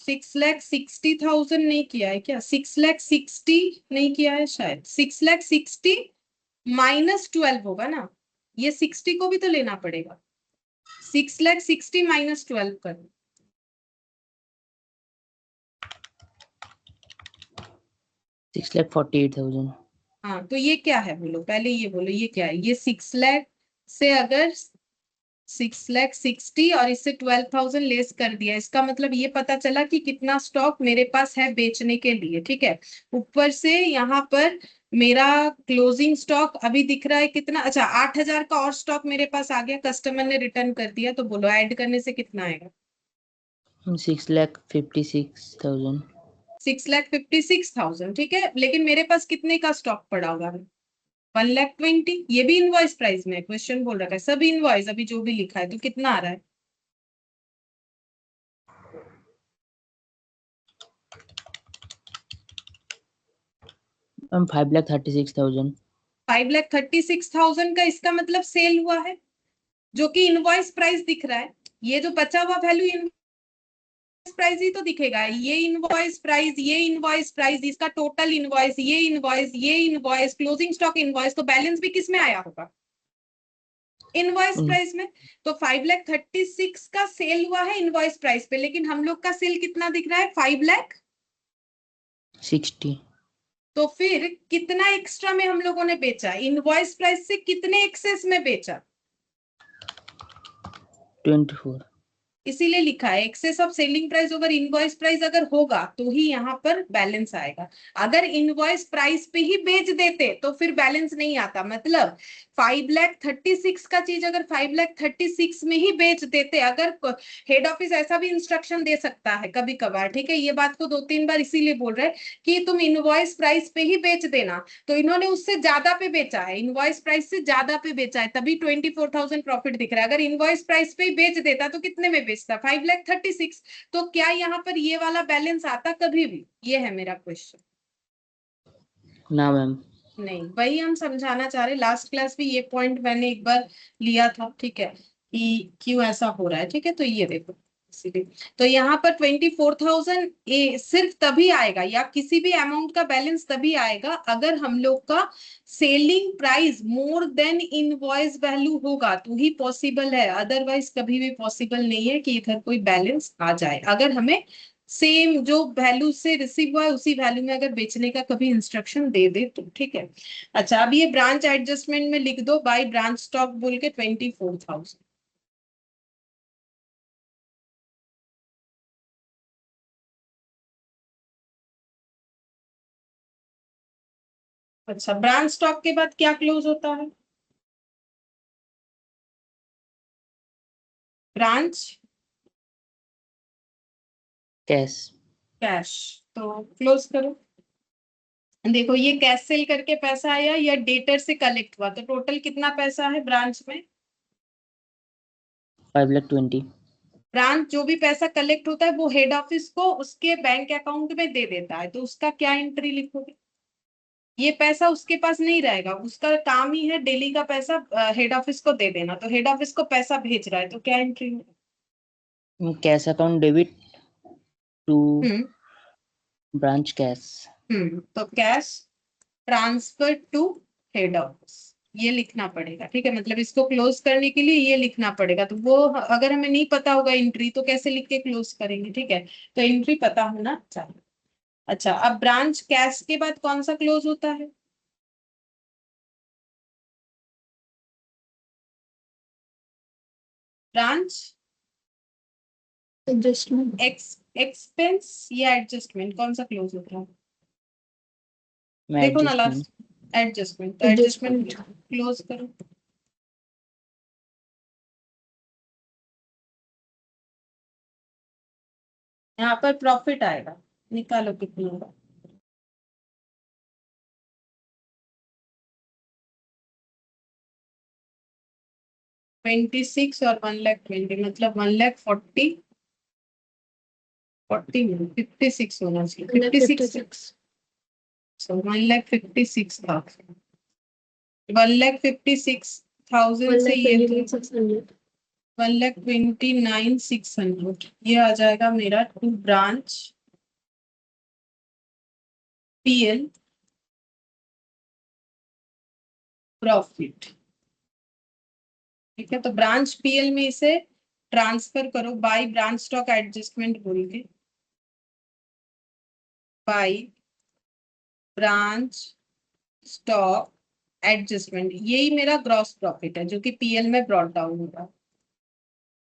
6,60,000 नहीं किया है क्या, 6,60,000 नहीं किया है शायद, 6,60,000 -12 होगा ना, ये 60 को भी तो लेना पड़ेगा, 6,60,000 -12 कर, 6,48,000। हाँ तो ये क्या है बोलो, पहले ये बोलो ये क्या है, ये 6 लाख से अगर 6,60,000 और इससे 12,000 लेस कर दिया, इसका मतलब ये पता चला कि कितना स्टॉक मेरे पास है बेचने के लिए, ठीक है। ऊपर से यहाँ पर मेरा क्लोजिंग स्टॉक अभी दिख रहा है कितना, अच्छा 8,000 का और स्टॉक मेरे पास आ गया, कस्टमर ने रिटर्न कर दिया, तो बोलो ऐड करने से कितना आएगा? 6,56,000। 6,56,000, ठीक है। लेकिन मेरे पास कितने का स्टॉक पड़ा हुआ है? 1,20,000। ये भी इनवॉइस प्राइस में क्वेश्चन बोल रखा है, सब इनवॉइस अभी जो भी लिखा है, तो कितना आ रहा है? मैम 5,36,000। 5,36,000 का इसका मतलब सेल हुआ है, जो कि इनवॉइस प्राइस दिख रहा है। ये जो बचा हुआ वैल्यू प्राइस ही तो दिखेगा, ये इनवॉइस प्राइस, ये इनवॉइस प्राइस, इसका टोटल इनवॉइस, ये इनवॉइस क्लोजिंग स्टॉक इनवॉइस, तो बैलेंस भी किस में आया होगा? इनवॉइस प्राइस में। तो 5,36,000 का सेल हुआ है इनवॉइस प्राइस पे, लेकिन हम लोग का सेल कितना दिख रहा है? 5,60,000। तो फिर कितना एक्स्ट्रा में हम लोगों ने बेचा? इनवॉइस प्राइस से कितने एक्सेस में बेचा? 24। इसीलिए लिखा है excess of selling price over invoice price, अगर होगा तो ही यहाँ पर बैलेंस आएगा। अगर इनवॉइस प्राइस पे ही बेच देते तो फिर बैलेंस नहीं आता। मतलब 5,36,000 का चीज अगर 5,36,000 में ही बेच देते, अगर हेड ऑफिस ऐसा भी इंस्ट्रक्शन दे सकता है कभी कभार, ठीक है, ये बात को 2-3 बार इसीलिए बोल रहे हैं कि तुम इनवॉइस प्राइस पे ही बेच देना, तो इन्होंने उससे ज्यादा पे बेचा है, इनवॉइस प्राइस से ज्यादा पे बेचा है, तभी 24,000 प्रॉफिट दिख रहा है। अगर इनवॉइस प्राइस पे ही बेच देता तो कितने में बेचता? 5,36,000। तो क्या यहाँ पर ये वाला बैलेंस आता कभी भी? ये है मेरा क्वेश्चन। ना मैम। नहीं, वही हम समझाना चाह रहे, लास्ट क्लास भी ये पॉइंट मैंने एक बार लिया था, ठीक है, कि क्यों ऐसा हो रहा है, ठीक है। तो ये देखो, इसीलिए तो यहाँ पर 24,000 सिर्फ तभी आएगा, या किसी भी अमाउंट का बैलेंस तभी आएगा अगर हम लोग का selling price more than invoice value होगा, तो ही पॉसिबल है, अदरवाइज कभी भी पॉसिबल नहीं है कि इधर कोई बैलेंस आ जाए। अगर हमें सेम जो वैल्यू से रिसीव हुआ है उसी वैल्यू में अगर बेचने का कभी इंस्ट्रक्शन दे दे तो, ठीक है। अच्छा, अब ये ब्रांच एडजस्टमेंट में लिख दो, बाय ब्रांच स्टॉक बोल के 24,000। अच्छा, ब्रांच स्टॉक के बाद क्या क्लोज होता है? Branch cash. कैश। तो क्लोज करो। देखो, ये कैश सेल करके पैसा आया या डेटर से कलेक्ट हुआ, तो टोटल कितना पैसा है ब्रांच में? 5,20,000। ब्रांच जो भी पैसा कलेक्ट होता है वो हेड ऑफिस को उसके बैंक अकाउंट में दे देता है, तो उसका क्या एंट्री लिखोगे? ये पैसा उसके पास नहीं रहेगा, उसका काम ही है डेली का पैसा हेड ऑफिस को दे देना, तो हेड ऑफिस को पैसा भेज रहा है, तो क्या एंट्री होगी? Cash account debit to hmm branch cash. तो cash transfer to head office, ये लिखना पड़ेगा, ठीक है। मतलब इसको क्लोज करने के लिए ये लिखना पड़ेगा, तो वो अगर हमें नहीं पता होगा एंट्री तो कैसे लिख के क्लोज करेंगे, ठीक है। तो एंट्री पता होना चाहिए। अच्छा, अब ब्रांच कैश के बाद कौन सा क्लोज होता है? Branch adjustment. एक्सपेंस या एडजस्टमेंट, कौन सा क्लोज होता है? मैं देखो ना एडजस्टमेंट। लास्ट, एडजस्टमेंट, तो एडजस्टमेंट एडजस्टमेंट। क्लोज करो। यहाँ पर प्रॉफिट आएगा, निकालो कितना होगा। 26 और 1,20,000, मतलब 1,40,000, 56 होना चाहिए, 56। 56। So 1,56,000, 1,56,000 से ये तो 1,29,600। 1,29,600, ये आ जाएगा मेरा टू ब्रांच पीएल प्रॉफिट, ठीक है। तो ब्रांच पीएल में इसे ट्रांसफर करो बाय ब्रांच स्टॉक एडजस्टमेंट बोल के, बाय ब्रांच स्टॉक एडजस्टमेंट, यही मेरा ग्रॉस प्रॉफिट है जो कि पीएल में ब्रॉट डाउन होगा।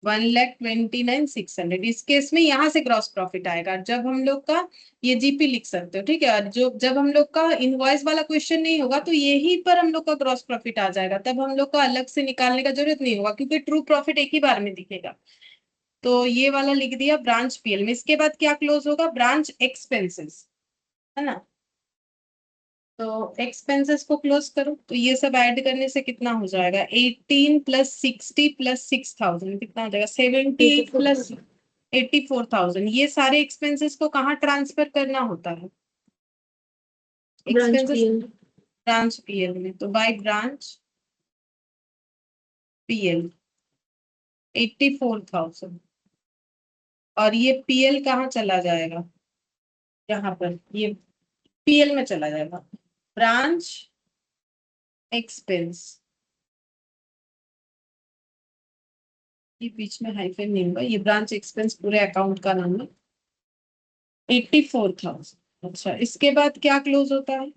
1,29,600। इस केस में यहाँ से ग्रॉस प्रॉफिट आएगा। जब हम लोग का ये जीपी लिख सकते हो, ठीक है। और जो जब हम लोग का इनवॉइस वाला क्वेश्चन नहीं होगा तो यही पर हम लोग का ग्रॉस प्रॉफिट आ जाएगा, तब हम लोग का अलग से निकालने का जरूरत नहीं होगा, क्योंकि ट्रू प्रॉफिट एक ही बार में दिखेगा। तो ये वाला लिख दिया ब्रांच पीएल में। इसके बाद क्या क्लोज होगा? ब्रांच एक्सपेंसेस, है ना। तो एक्सपेंसेस को क्लोज करो, तो ये सब ऐड करने से कितना हो जाएगा? 18 प्लस 60 प्लस 6,000 कितना हो जाएगा? 70 प्लस 84,000। ये सारे एक्सपेंसेस को कहाँ ट्रांसफर करना होता है? Branch expenses PL. Branch PL में। तो बाय ब्रांच पीएल 84,000। और ये पीएल कहाँ चला जाएगा? यहाँ पर ये पीएल में चला जाएगा। ब्रांच एक्सपेंस, ये बीच में हाइफन नहीं होगा, ये ब्रांच एक्सपेंस पूरे अकाउंट का नाम है। 84,000। अच्छा, इसके बाद क्या क्लोज होता है?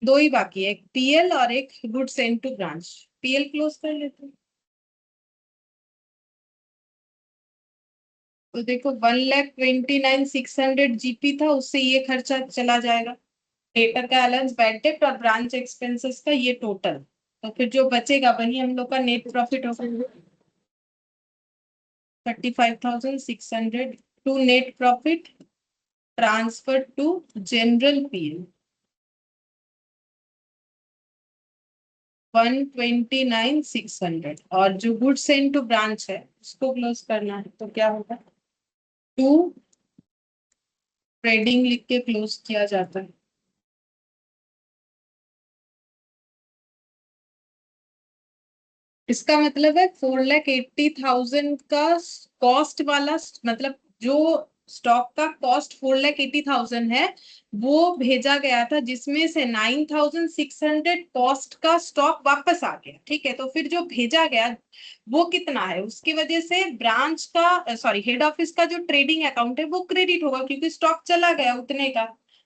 दो ही बाकी है, एक पीएल और एक good send to branch. PL close कर लेते हैं। तो देखो 1,29,600 जीपी था, उससे ये खर्चा चला जाएगा, डेटर का अलाउंस, बैड डेट और ब्रांच एक्सपेंसेस का ये टोटल। तो फिर जो बचेगा वही हम लोग का नेट प्रॉफिट होगा। 35,600 to net profit transfer to general PL 129,600। और जो गुड सेंड टू ब्रांच है उसको क्लोज करना है, तो क्या होगा? टू ट्रेडिंग लिख के क्लोज किया जाता है। इसका मतलब है 4,80,000 का कॉस्ट वाला, मतलब जो स्टॉक का कॉस्ट 4,80,000 है वो भेजा गया था, जिसमें से 9,600 कॉस्ट का स्टॉक वापस आ गया, ठीक है। तो फिर जो भेजा गया वो कितना है, उसकी वजह से ब्रांच का सॉरी हेड ऑफिस का जो ट्रेडिंग अकाउंट है वो क्रेडिट होगा, क्योंकि स्टॉक चला गया उतने का।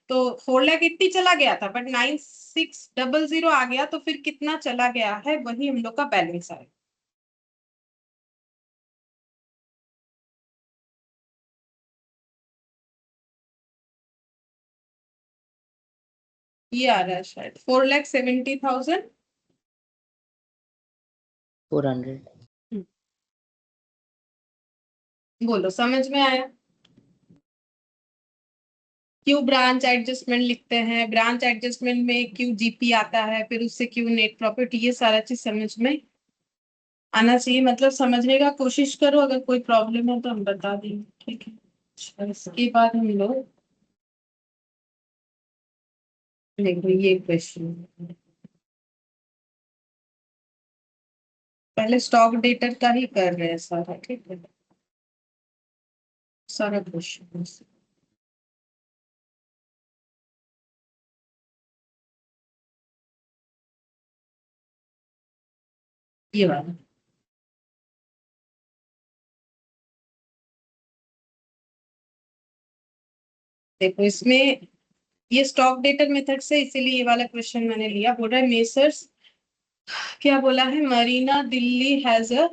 तो 4,80,000 चला गया था, बट 9,600 आ गया, तो फिर कितना चला गया है वही हम लोग का बैलेंस आएगा। ये आ रहा है शायद 4,70,000। 400। बोलो, समझ में आया? क्यों ब्रांच एडजस्टमेंट लिखते हैं, ब्रांच एडजस्टमेंट में क्यों जीपी आता है, फिर उससे क्यों नेट प्रॉफिट, ये सारा चीज समझ में आना चाहिए। मतलब समझने का कोशिश करो, अगर कोई प्रॉब्लम है तो हम बता देंगे, ठीक है। अच्छा, इसके बाद हम लोग देखो ये क्वेश्चन, पहले स्टॉक डेटर का ही कर रहे हैं सारा, ठीक है। सारा क्वेश्चन ये वाला देखो, इसमें ये स्टॉक डेटर मेथड से, इसीलिए ये वाला क्वेश्चन मैंने लिया। बोल रहा है मेसर्स, क्या बोला है, Marina Delhi has a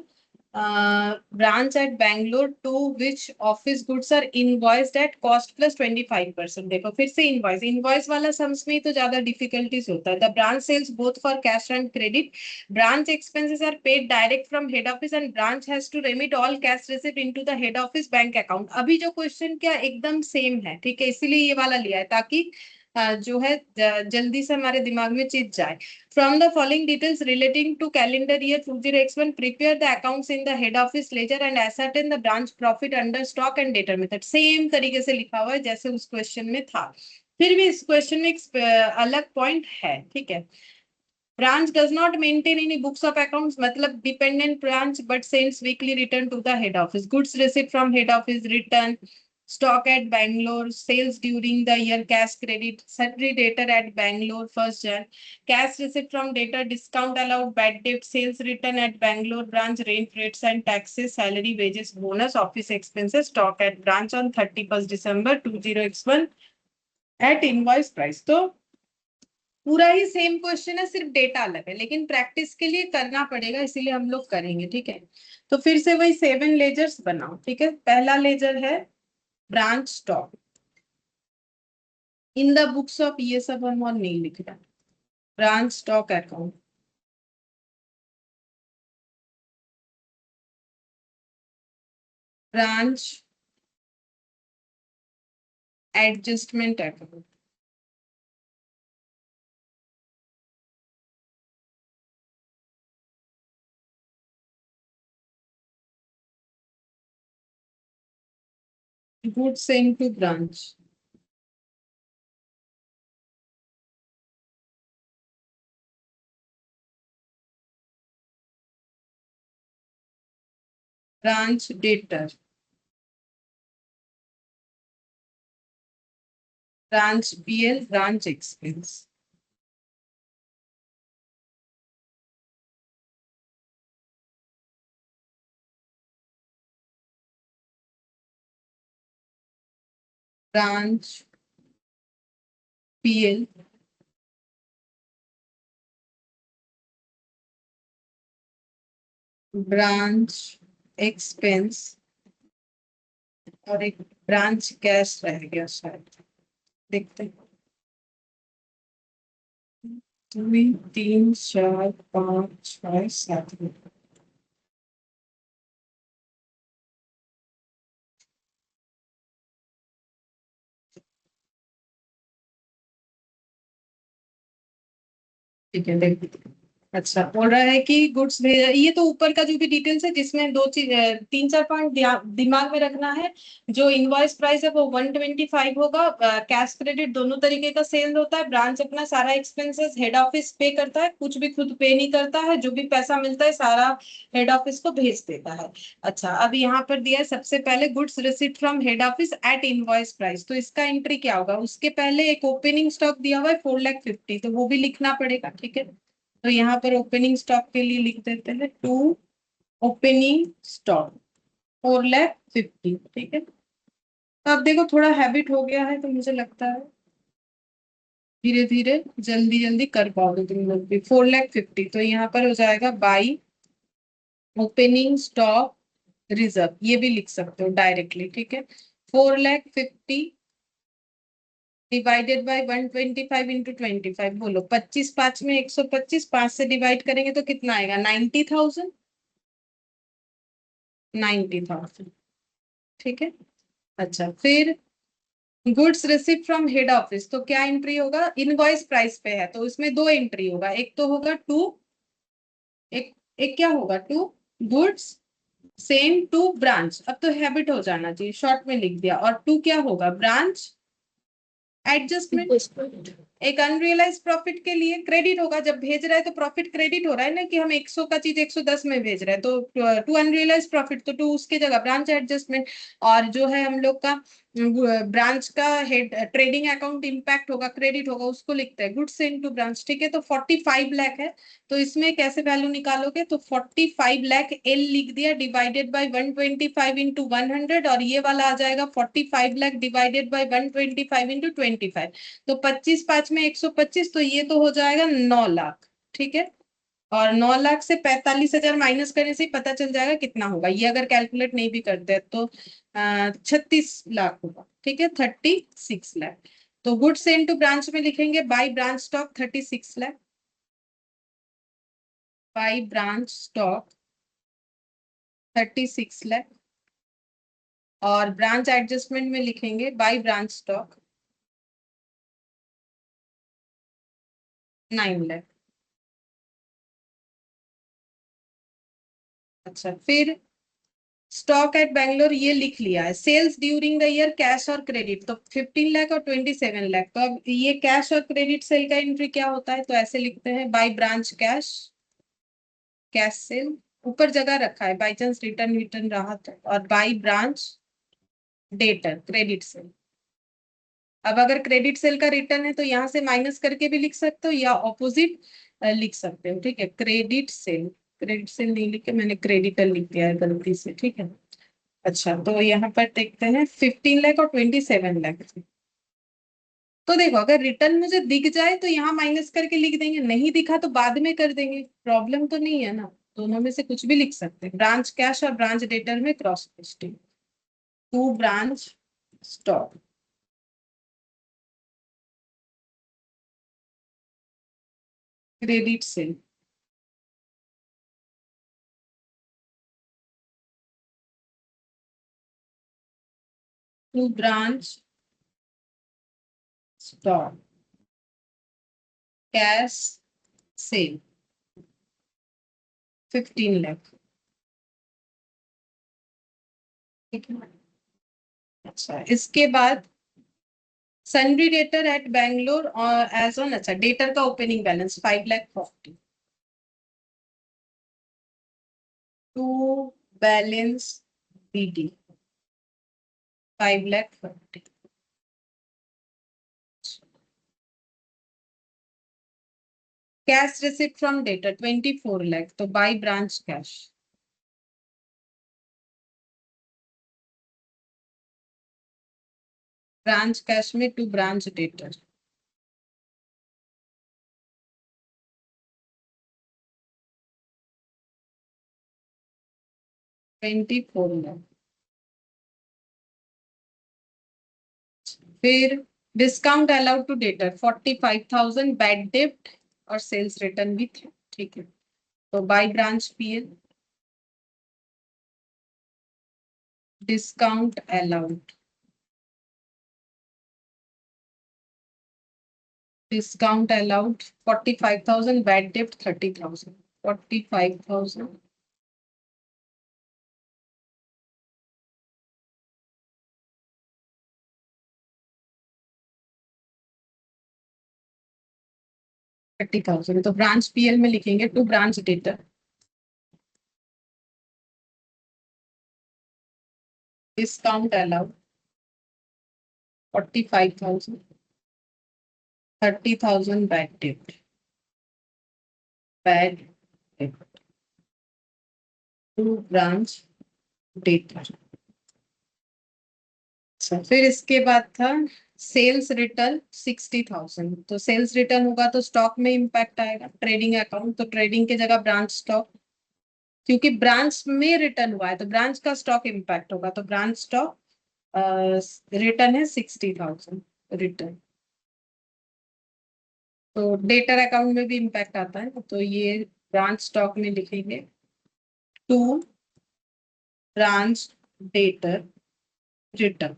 branch at Bangalore to which office goods are invoiced at cost plus 25%। देखो फिर से इनवॉइस, इनवॉइस वाला सम्स में ही तो ज्यादा डिफिकल्टीज होता है। The branch sales both for cash and credit, branch expenses are paid direct from head office and branch has to remit all cash receipt into the head office bank account. अभी जो क्वेश्चन क्या एकदम सेम है, ठीक है, इसीलिए ये वाला लिया है, ताकि जो है जल्दी से हमारे दिमाग में चीज जाए। From the following details relating to calendar year 20x1, prepare the accounts in the head office ledger and ascertain the branch profit under stock and data method। Same तरीके से लिखा हुआ है जैसे उस क्वेश्चन में था। फिर भी इस क्वेश्चन में एक अलग पॉइंट है, ठीक है। Branch does not maintain any books of accounts, मतलब dependent branch, but sends weekly return to the head office। Goods receipt from head office, return, stock at Bangalore, sales during the year, cash credit, sundry debtor at Bangalore 1st Jan, cash receipt from debtor, discount allowed, bad debt, sales return at Bangalore branch, rent, rates and taxes, salary, wages, bonus, office expenses, stock at branch on 31st December 20x1 at invoice price। तो पूरा ही सेम क्वेश्चन है, सिर्फ डेटा अलग है, लेकिन प्रैक्टिस के लिए करना पड़ेगा, इसीलिए हम लोग करेंगे, ठीक है। तो फिर से वही 7 लेजर्स बनाओ, ठीक है। पहला लेजर है branch stock. In the books of, ये सब हम और नहीं लिख रहा। Branch stock account, branch adjustment account, goods into branch, branch debtor, branch B L, branch expense, branch P L, branch expense, और एक ब्रांच कैश रह गया शायद, देखते हैं। 2 3 4 5 6 7। ठीक है, देखते हैं। अच्छा, बोल रहा है कि गुड्स भेजा, ये तो ऊपर का जो भी डिटेल्स है, जिसमें दो चीज, 3 4 पॉइंट दिमाग में रखना है। जो इनवॉइस प्राइस है वो 125 होगा। कैश क्रेडिट दोनों तरीके का सेल होता है। ब्रांच अपना सारा एक्सपेंसेस हेड ऑफिस पे करता है, कुछ भी खुद पे नहीं करता है। जो भी पैसा मिलता है सारा हेड ऑफिस को भेज देता है। अच्छा, अब यहाँ पर दिया है सबसे पहले goods received from head office at invoice price, तो इसका एंट्री क्या होगा? उसके पहले एक ओपनिंग स्टॉक दिया हुआ है 4,50,000, तो वो भी लिखना पड़ेगा, ठीक है। तो यहाँ पर ओपनिंग स्टॉक के लिए लिख देते हैं टू ओपनिंग स्टॉक 4,50,000, ठीक है। तो अब देखो थोड़ा हैबिट हो गया है, तो मुझे लगता है धीरे धीरे जल्दी जल्दी कर पाओगे तुम लोग भी। 4,50,000, तो यहाँ पर हो जाएगा बाई ओपनिंग स्टॉक रिजर्व, ये भी लिख सकते हो डायरेक्टली, ठीक है। 4,50,000 डिवाइडेड बाई 125 इंटू 25, बोलो 25 5 में 125, 5 से डिवाइड करेंगे तो कितना आएगा? 90,000, 90,000, ठीक है। अच्छा, फिर goods receive from head office, तो क्या एंट्री होगा? इनवॉइस प्राइस पे है तो इसमें दो एंट्री होगा, एक तो होगा टू, एक एक क्या होगा? To goods same to branch. अब तो हैबिट हो जाना चाहिए, शॉर्ट में लिख दिया। और टू क्या होगा? Branch adjustment. Discount. एक अनरियलाइज प्रॉफिट के लिए क्रेडिट होगा, जब भेज रहा है तो प्रॉफिट क्रेडिट हो रहा है ना, कि हम 100 का चीज 110 में भेज रहे हैं, तो टू अनरियलाइज प्रॉफिट, तो टू उसकी जगह ब्रांच एडजस्टमेंट। और जो है हम लोग का ब्रांच का हेड ट्रेडिंग अकाउंट इम्पैक्ट होगा, क्रेडिट होगा, उसको लिखते हैं गुड्स इनटू ब्रांच, ठीक है। तो 45 लाख है, तो इसमें कैसे वैल्यू निकालोगे? तो 45 लाख एल लिख दिया, डिवाइडेड बाई 125 इंटू 100, और ये वाला आ जाएगा 45 लाख डिवाइडेड बाई 125 इंटू 25। तो 25 5 में 125, तो ये तो हो जाएगा 9 लाख, ठीक है। और 9 लाख से 45,000 माइनस करने से ही पता चल जाएगा कितना होगा। ये अगर कैलकुलेट नहीं भी करते हैं तो 36 लाख होगा, ठीक है, 36 लाख। तो गुड्स इनटू ब्रांच में लिखेंगे by branch stock 36 lakh, by branch stock 36 lakh. और ब्रांच एडजस्टमेंट में लिखेंगे बाई ब्रांच स्टॉक 9 लाख। अच्छा, फिर स्टॉक एट बैंगलोर ये लिख लिया है। Sales during the year cash और क्रेडिट, तो 15 लाख और 27 लाख। तो अब ये कैश और क्रेडिट सेल का एंट्री क्या होता है? तो ऐसे लिखते हैं bye branch cash, cash cell ऊपर जगह रखा है, बाई चांस रिटर्न रिटर्न रहा तो। और by branch debtor credit sale. अब अगर क्रेडिट सेल का रिटर्न है तो यहाँ से माइनस करके भी लिख सकते हो, या ऑपोजिट लिख सकते हो, ठीक है। क्रेडिट सेल, क्रेडिट सेल नहीं लिख के मैंने क्रेडिटर लिख दिया है गलती से, ठीक है। अच्छा, तो यहाँ पर देखते हैं 15 लाख और 27 लाख। तो देखो अगर रिटर्न मुझे दिख जाए तो यहाँ माइनस करके लिख देंगे, नहीं दिखा तो बाद में कर देंगे, प्रॉब्लम तो नहीं है ना, दोनों में से कुछ भी लिख सकते हैं। ब्रांच कैश और ब्रांच डेटर में cross listing, to branch stock, credit sale, to branch stock, cash sale 15 lakh. ठीक है, अच्छा इसके बाद सन्ड्री डेटर एट बैंगलोर और एज ऑन, अच्छा डेटर का opening balance 5,40,000, to balance BD 5,40,000, cash receipt from debtor 24 lakh, तो by branch cash, branch cash में टू ब्रांच डेटर, $24 लाख। फिर discount allowed to debtor 45,000, bad डेप्ट और सेल्स रिटर्न भी थे, ठीक है। तो by branch PL, discount allowed, discount allowed 45,000, bad डेप्ट 30,000, 45,000 30,000, तो ब्रांच पीएल में लिखेंगे to branch debtor, discount allowed 45,000, 30,000 bad dept, bad dept to branch debtor. अच्छा फिर इसके बाद था सेल्स रिटर्न 60,000, तो सेल्स रिटर्न होगा तो स्टॉक में इंपैक्ट आएगा, ट्रेडिंग अकाउंट, तो ट्रेडिंग की जगह ब्रांच स्टॉक, क्योंकि ब्रांच में रिटर्न हुआ है तो ब्रांच का स्टॉक इंपैक्ट होगा, तो ब्रांच स्टॉक रिटर्न है 60,000 रिटर्न। तो डेटर अकाउंट में भी इंपैक्ट आता है, तो ये ब्रांच स्टॉक में लिखेंगे टू ब्रांच डेटर रिटर्न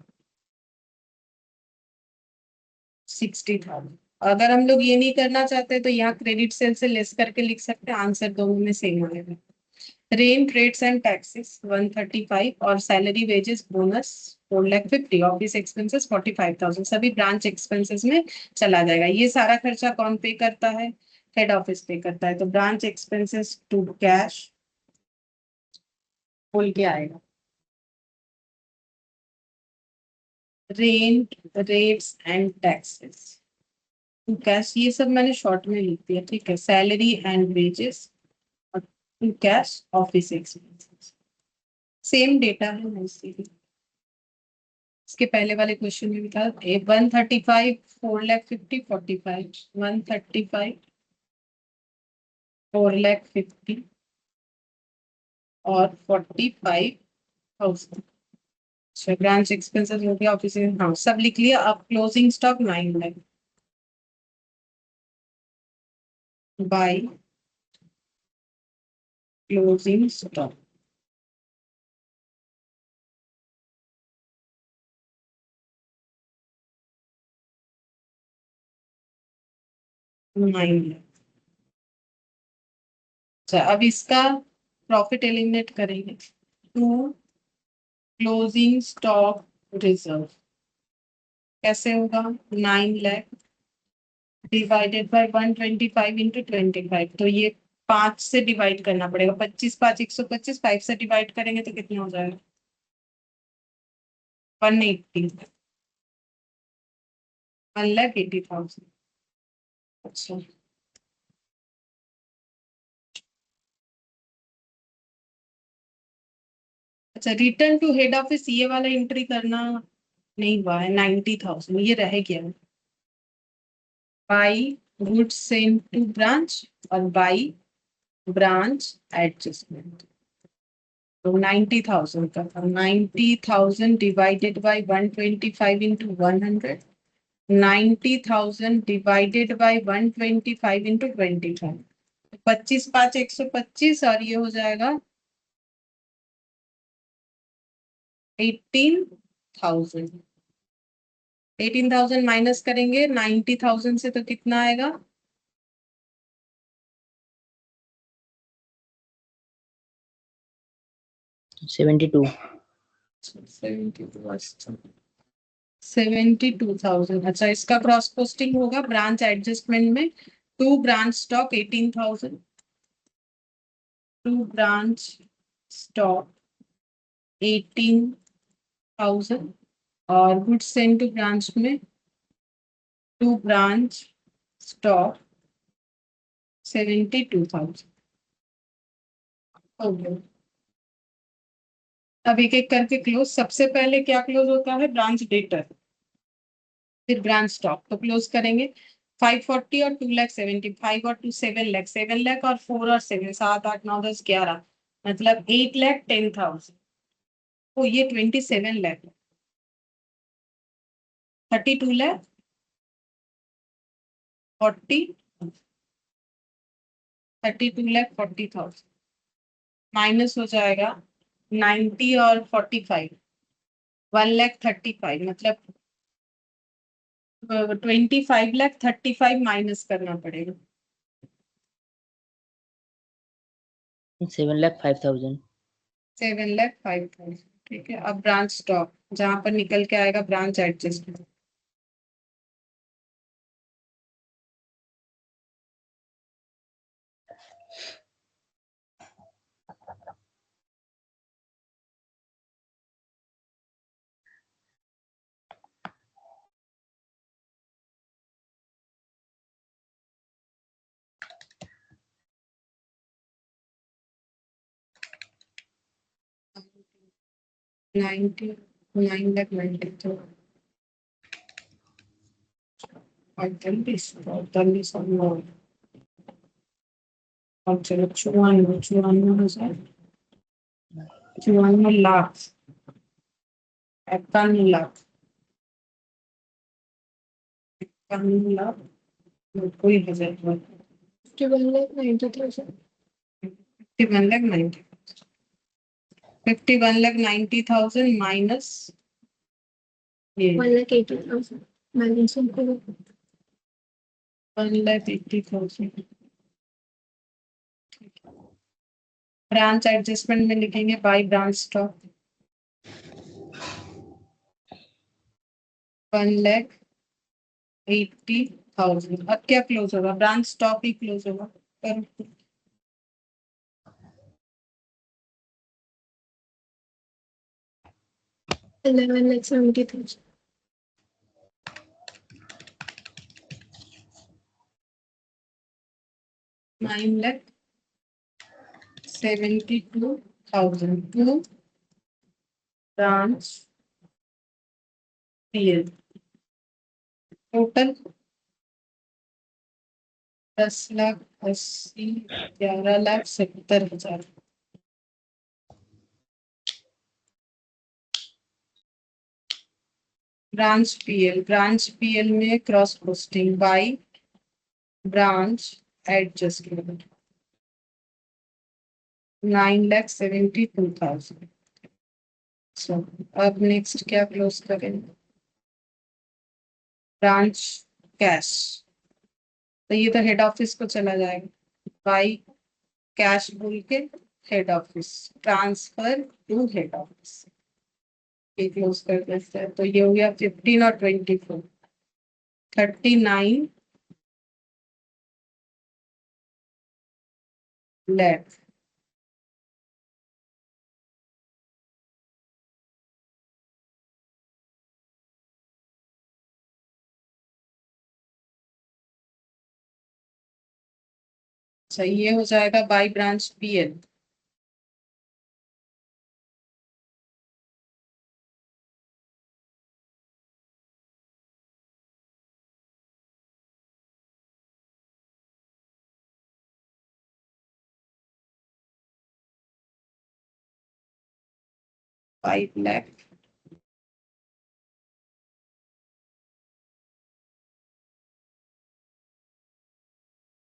60,000। अगर हम लोग ये नहीं करना चाहते तो यहाँ क्रेडिट सेल से लेस करके लिख सकते हैं, आंसर दोनों में सेम आएगा। रेंट रेट्स एंड टैक्सेस 135 और salary wages bonus 4,50,000, office expenses 45,000, सभी ब्रांच एक्सपेंसेस में चला जाएगा। ये सारा खर्चा कौन पे करता है? हेड ऑफिस पे करता है, तो ब्रांच एक्सपेंसेस टू कैश बोल के आएगा। Rent rates and taxes to cash, ये सब मैंने शॉर्ट में लिख दिया, ठीक है। Salary and wages to cash office expenses, same data है ना इसीलिए। इसके पहले वाले क्वेश्चन में भी था 135, 4,50,000, 45, 135, 4,50,000 और 45,000। अच्छा ब्रांच एक्सपेंसेस हो गया, ऑफिस, हाँ सब लिख लिया। अब closing stock 9 lakh by closing stock, nine lakh. अच्छा अब इसका प्रॉफिट एलिमिनेट करेंगे, टू क्लोजिंग स्टॉक रिजर्व कैसे होगा? 9 लाख डिवाइडेड बाय 125 इंटू 25, तो ये 5 से डिवाइड करना पड़ेगा। 25, 5, 125, 5 से डिवाइड करेंगे तो कितना हो जाएगा? 180, 1,80,000। अच्छा अच्छा, रिटर्न टू हेड ऑफिस ये वाला एंट्री करना नहीं हुआ है, 90,000 ये रह गया है। By goods sent to branch और बाई ब्रांच एडजस्टमेंट। तो 90,000 का था, 90,000 divided by 125 into 100, 90,000 divided by 125 into 25, 25 5 125 और ये हो जाएगा 18,000। 18,000 माइनस करेंगे 90,000 से तो कितना आएगा? 72। 72,000। अच्छा, इसका क्रॉस पोस्टिंग होगा ब्रांच एडजस्टमेंट में। To branch stock 18,000, to branch stock 18,000 और गुड्स सेंट टू ब्रांच में टू ब्रांच स्टॉक 72,000 हो गया। अब एक एक करके क्लोज। सबसे पहले क्या क्लोज होता है? ब्रांच डेटर, फिर ब्रांच स्टॉक। तो क्लोज करेंगे 540 और 2,70,000, 5 और 2 7 लाख, 7 लाख और 4 और 7 7 8 9 10 11, मतलब 8,10,000। तो ये 27 लाख, 32 लाख 40, 32,40,000 माइनस हो जाएगा 90 और 45, 1,35,000, मतलब 25,35,000 माइनस करना पड़ेगा। 7,05,000। 7,05,000। ठीक है, अब ब्रांच स्टॉक जहां पर निकल के आएगा ब्रांच एडजस्टमेंट। नाइनटी 9,90,000 48 और चलो 54,54,000, 54 लाख, 51 लाख, 51 लाख, कोई हजार 51,90,000। 51,90,000, 51,90,000 माइनस ये 1,80,000 बैलेंस इनको 1,80,000। ब्रांच एडजस्टमेंट में लिखेंगे बाय ब्रांच स्टॉक 1,80,000। अब क्या क्लोज होगा? ब्रांच स्टॉक ही क्लोज होगा। करो। 11,70,000। 9,72,000 to branch PL. Total 10,80,000, 11,70,000। Branch PL में cross posting by branch adjustment 9,72,000। अब नेक्स्ट क्या क्लोज करेंगे? Branch cash. तो ये तो हेड ऑफिस को चला जाएगा, बाई कैश बोल के head office, transfer to head office. ये क्लोज कर देते हैं। तो ये हो गया 15 और 24, 39 लाख। अच्छा, ये हो जाएगा by branch PL. 5 lakh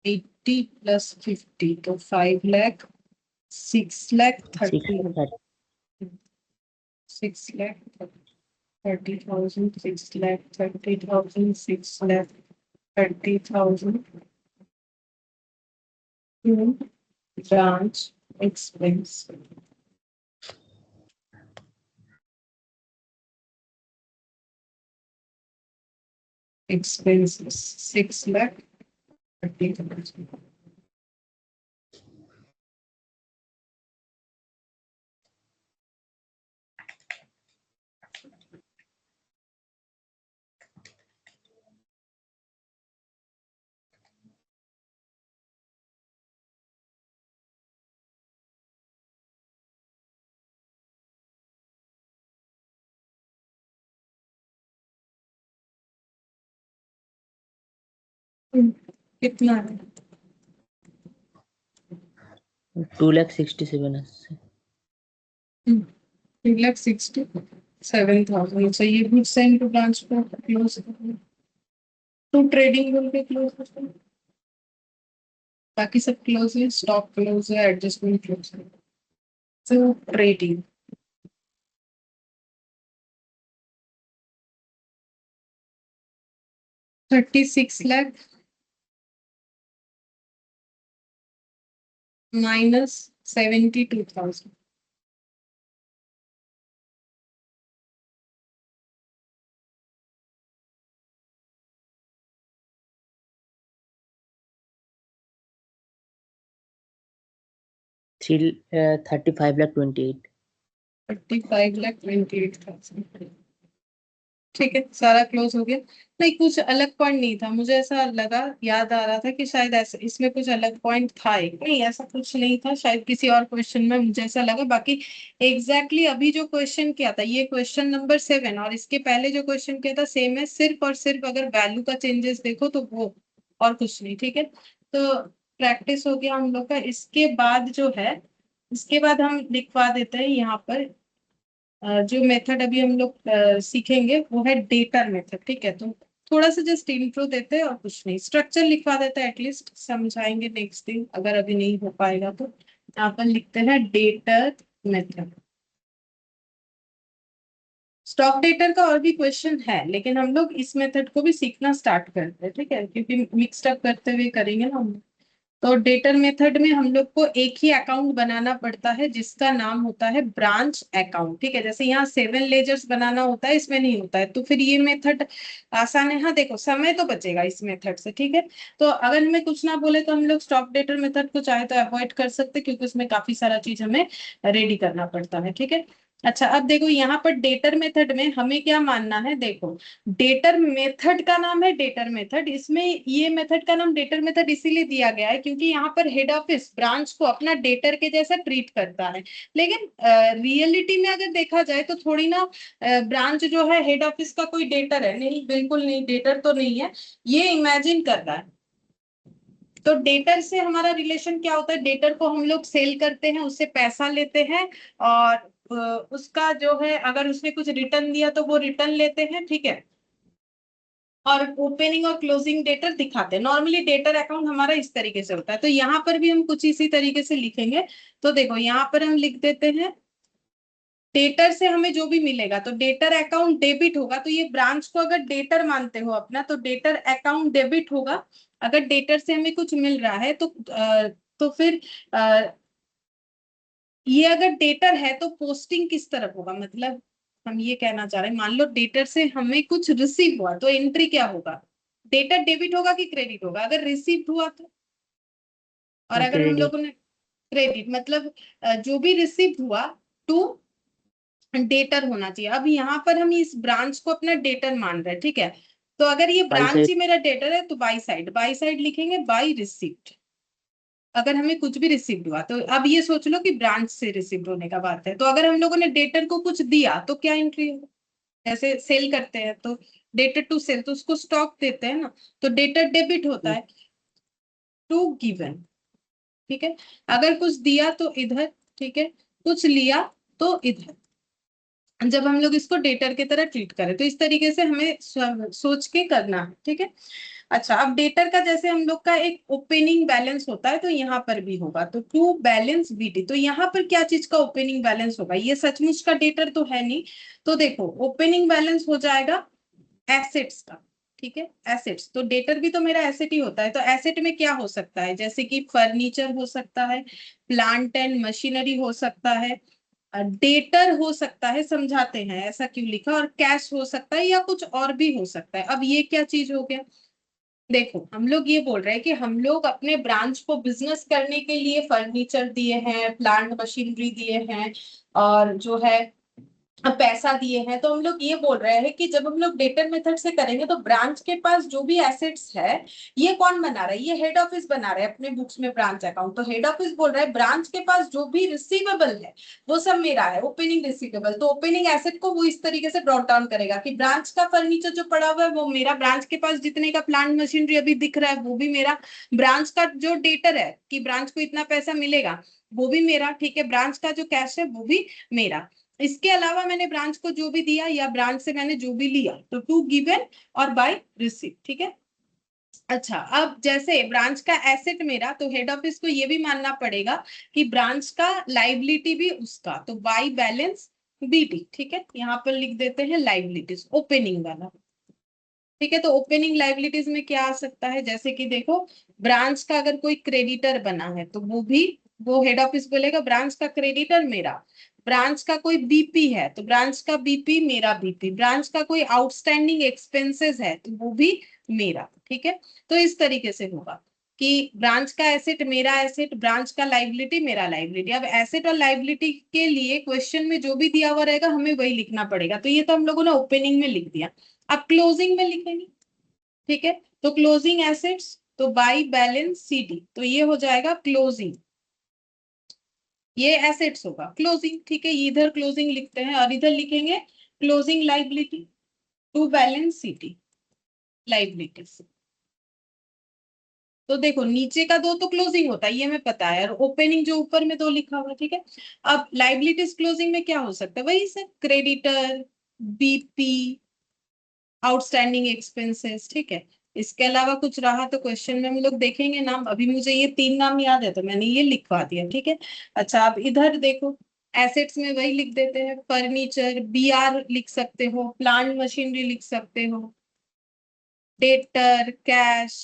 80 plus 50 तो 5 lakh 6 lakh 30 6 lakh 30,000 6 lakh 30,000 6 lakh 30,000 branch expense expenses 6 lakh 30,000. कितना है 2,67,000 2,67,000 so ये भी सेंड टू ब्रांच को क्लोज टू ट्रेडिंग बोल के क्लोज करते बाकी सब क्लोज है स्टॉक क्लोज है एडजस्टमेंट क्लोज है so trading $36 lakh minus 72,000 35,28,000 35,28,000 ठीक है सारा क्लोज हो गया नहीं कुछ अलग पॉइंट नहीं था मुझे ऐसा लगा याद आ रहा था कि शायद ऐसा इसमें कुछ अलग पॉइंट था एक नहीं ऐसा कुछ नहीं था शायद किसी और क्वेश्चन में मुझे ऐसा लगा बाकी एग्जैक्टली अभी जो क्वेश्चन किया था ये क्वेश्चन नंबर 7 और इसके पहले जो क्वेश्चन किया था सेम है सिर्फ और सिर्फ अगर वैल्यू का चेंजेस देखो तो वो और कुछ नहीं ठीक है तो प्रैक्टिस हो गया हम लोग का इसके बाद जो है इसके बाद हम लिखवा देते हैं यहाँ पर जो मेथड अभी हम लोग सीखेंगे वो है डेटर मेथड ठीक है तो थोड़ा सा जस्ट इंट्रो देते हैं और कुछ नहीं स्ट्रक्चर लिखवा देते हैं एटलीस्ट समझाएंगे नेक्स्ट दिन अगर अभी नहीं हो पाएगा तो यहाँ पर लिखते हैं डेटर मेथड स्टॉक डेटर का और भी क्वेश्चन है लेकिन हम लोग इस मेथड को भी सीखना स्टार्ट करते हैं ठीक है क्योंकि मिक्सड अप करते हुए करेंगे ना हम तो डेटर मेथड में हम लोग को एक ही अकाउंट बनाना पड़ता है जिसका नाम होता है ब्रांच अकाउंट ठीक है जैसे यहाँ 7 लेजर्स बनाना होता है इसमें नहीं होता है तो फिर ये मेथड आसान है हाँ देखो समय तो बचेगा इस मेथड से ठीक है तो अगर हमें कुछ ना बोले तो हम लोग स्टॉक डेटर मेथड को चाहे तो अवॉइड कर सकते क्योंकि उसमें काफी सारा चीज हमें रेडी करना पड़ता है ठीक है अच्छा अब देखो यहाँ पर डेटर मेथड में हमें क्या मानना है देखो डेटर मेथड का नाम है डेटर मेथड इसमें ये मेथड का नाम डेटर मेथड इसीलिए दिया गया है क्योंकि यहाँ पर हेड ऑफिस ब्रांच को अपना डेटर के जैसा ट्रीट करता है लेकिन रियलिटी में अगर देखा जाए तो थोड़ी ना ब्रांच जो है हेड ऑफिस का कोई डेटर है नहीं बिल्कुल नहीं डेटर तो नहीं है ये इमेजिन कर रहा है तो डेटर से हमारा रिलेशन क्या होता है डेटर को हम लोग सेल करते हैं उससे पैसा लेते हैं और उसका जो है अगर उसने कुछ रिटर्न दिया तो वो रिटर्न लेते हैं ठीक है और ओपनिंग और क्लोजिंग डेटर दिखाते हैं नॉर्मली डेटर अकाउंट हमारा इस तरीके से होता है तो यहाँ पर भी हम कुछ इसी तरीके से लिखेंगे तो देखो यहाँ पर हम लिख देते हैं डेटर से हमें जो भी मिलेगा तो डेटर अकाउंट डेबिट होगा तो ये ब्रांच को अगर डेटर मानते हो अपना तो डेटर अकाउंट डेबिट होगा अगर डेटर से हमें कुछ मिल रहा है तो फिर ये अगर डेटर है तो पोस्टिंग किस तरफ होगा मतलब हम ये कहना चाह रहे हैं मान लो डेटर से हमें कुछ रिसीव हुआ तो एंट्री क्या होगा डेटर डेबिट होगा कि क्रेडिट होगा अगर रिसीव हुआ तो और अगर हम क्रेडिट लोगों ने क्रेडिट मतलब जो भी रिसीव हुआ टू डेटर होना चाहिए अब यहाँ पर हम इस ब्रांच को अपना डेटर मान रहे हैं ठीक है तो अगर ये बाई ब्रांच साइड ही मेरा डेटर है तो बाई साइड लिखेंगे बाई रिसिप्ट अगर हमें कुछ भी रिसीव्ड हुआ तो अब ये सोच लो कि ब्रांच से रिसीव्ड होने का बात है तो अगर हम लोगों ने डेटर को कुछ दिया तो क्या एंट्री होगा जैसे सेल करते हैं तो डेटर टू सेल तो उसको स्टॉक देते हैं ना तो डेटर डेबिट होता है टू गिवन ठीक है अगर कुछ दिया तो इधर ठीक है कुछ लिया तो इधर जब हम लोग इसको डेटर की तरह ट्रीट करें। तो इस तरीके से हमें सोच के करना है, ठीक है। अच्छा, अब डेटर का जैसे हम लोग का एक ओपनिंग बैलेंस होता है, तो यहाँ पर भी होगा, तो टू बैलेंस बीटी। तो यहाँ पर क्या चीज का ओपनिंग बैलेंस होगा, ये सचमुच का डेटर तो है नहीं। तो देखो ओपनिंग बैलेंस हो जाएगा एसेट्स का, ठीक है। एसेट्स, तो डेटर भी तो मेरा एसेट ही होता है। तो एसेट में क्या हो सकता है, जैसे कि फर्नीचर हो सकता है, प्लांट एंड मशीनरी हो सकता है, डेटर हो सकता है, समझाते हैं ऐसा क्यों लिखा, और कैश हो सकता है, या कुछ और भी हो सकता है। अब ये क्या चीज हो गया, देखो हम लोग ये बोल रहे हैं कि हम लोग अपने ब्रांच को बिजनेस करने के लिए फर्नीचर दिए हैं, प्लांट मशीनरी दिए हैं, और जो है पैसा दिए हैं। तो हम लोग ये बोल रहे हैं कि जब हम लोग डेटर मेथड से करेंगे तो ब्रांच के पास जो भी एसेट्स है, ये कौन बना रहा है, ये हेड ऑफिस बना रहा है अपने बुक्स में ब्रांच अकाउंट। तो हेड ऑफिस बोल रहा है ब्रांच के पास जो भी रिसीवेबल है वो सब मेरा है, ओपनिंग रिसीवेबल। तो ओपनिंग एसेट को वो इस तरीके से ब्रॉट डाउन करेगा कि ब्रांच का फर्नीचर जो पड़ा हुआ है वो मेरा, ब्रांच के पास जितने का प्लांट मशीनरी अभी दिख रहा है वो भी मेरा, ब्रांच का जो डेटर है कि ब्रांच को इतना पैसा मिलेगा वो भी मेरा, ठीक है। ब्रांच का जो कैश है वो भी मेरा। इसके अलावा मैंने ब्रांच को जो भी दिया या ब्रांच से मैंने जो भी लिया, तो टू गिवन और बाय रिसीव, ठीक है। अच्छा, अब जैसे ब्रांच का एसेट मेरा, तो हेड ऑफिस को ये भी मानना पड़ेगा कि ब्रांच का लाइबिलिटी भी उसका, तो बाय बैलेंस बीटी, ठीक है। यहाँ पर लिख देते हैं लाइबिलिटीज ओपनिंग वाला, ठीक है। तो ओपनिंग लाइबिलिटीज में क्या आ सकता है, जैसे कि देखो ब्रांच का अगर कोई क्रेडिटर बना है तो वो भी, वो हेड ऑफिस बोलेगा ब्रांच का क्रेडिटर मेरा। ब्रांच का कोई बीपी है तो ब्रांच का बीपी मेरा बीपी। ब्रांच का कोई आउटस्टैंडिंग एक्सपेंसेस है तो वो भी मेरा, ठीक है। तो इस तरीके से होगा कि ब्रांच का एसेट मेरा एसेट, ब्रांच का लाइबिलिटी मेरा लाइबिलिटी। अब एसेट और लाइबिलिटी के लिए क्वेश्चन में जो भी दिया हुआ रहेगा हमें वही लिखना पड़ेगा। तो ये तो हम लोगों ने ओपनिंग में लिख दिया, अब क्लोजिंग में लिखेंगे, ठीक है। तो क्लोजिंग एसेट्स, तो बाय बैलेंस सीडी, तो ये हो जाएगा क्लोजिंग, ये एसेट्स होगा क्लोजिंग, ठीक है। इधर क्लोजिंग लिखते हैं और इधर लिखेंगे closing liability, to balance C D liabilities. तो देखो नीचे का दो तो क्लोजिंग होता है, ये हमें पता है, और ओपनिंग जो ऊपर में दो लिखा हुआ, ठीक है। अब लाइबिलिटीज क्लोजिंग में क्या हो सकता है, वही sir, creditor, BP, outstanding expenses, ठीक है। इसके अलावा कुछ रहा तो क्वेश्चन में हम लोग देखेंगे नाम। अभी मुझे ये तीन नाम याद है तो मैंने ये लिखवा दिया, ठीक है। अच्छा, अब इधर देखो एसेट्स में वही लिख देते हैं, फर्नीचर बीआर लिख सकते हो, प्लांट मशीनरी लिख सकते हो, डेटर, कैश,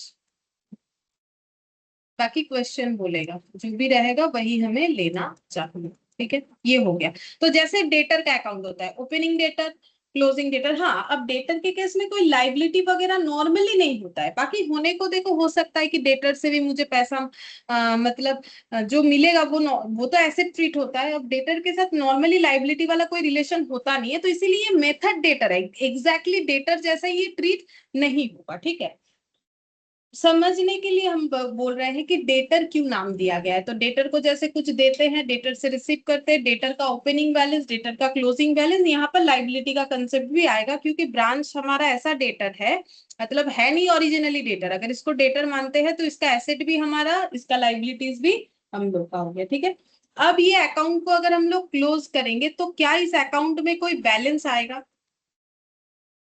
बाकी क्वेश्चन बोलेगा जो भी रहेगा वही हमें लेना चाहिए, ठीक है। ये हो गया। तो जैसे डेटर का अकाउंट होता है, ओपनिंग डेटर, क्लोजिंग डेटर। हाँ, अब डेटर के केस में कोई लाइबिलिटी वगैरह नॉर्मली नहीं होता है, बाकी होने को देखो हो सकता है कि डेटर से भी मुझे पैसा मतलब जो मिलेगा वो तो एसेट ट्रीट होता है। अब डेटर के साथ नॉर्मली लाइबिलिटी वाला कोई रिलेशन होता नहीं है, तो इसीलिए मेथड डेटर है, एग्जैक्टली डेटर जैसा ये ट्रीट नहीं होगा, ठीक है। समझने के लिए हम बोल रहे हैं कि डेटर क्यों नाम दिया गया है। तो डेटर को जैसे कुछ देते हैं, डेटर से रिसीव करते हैं, डेटर का ओपनिंग बैलेंस, डेटर का क्लोजिंग बैलेंस, यहाँ पर लाइबिलिटी का कंसेप्ट भी आएगा, क्योंकि ब्रांच हमारा ऐसा डेटर है, मतलब है नहीं ओरिजिनली डेटर। अगर इसको डेटर मानते हैं तो इसका एसेट भी हमारा, इसका लाइबिलिटीज भी हम लोग का हो गया, ठीक है। अब ये अकाउंट को अगर हम लोग क्लोज करेंगे तो क्या इस अकाउंट में कोई बैलेंस आएगा,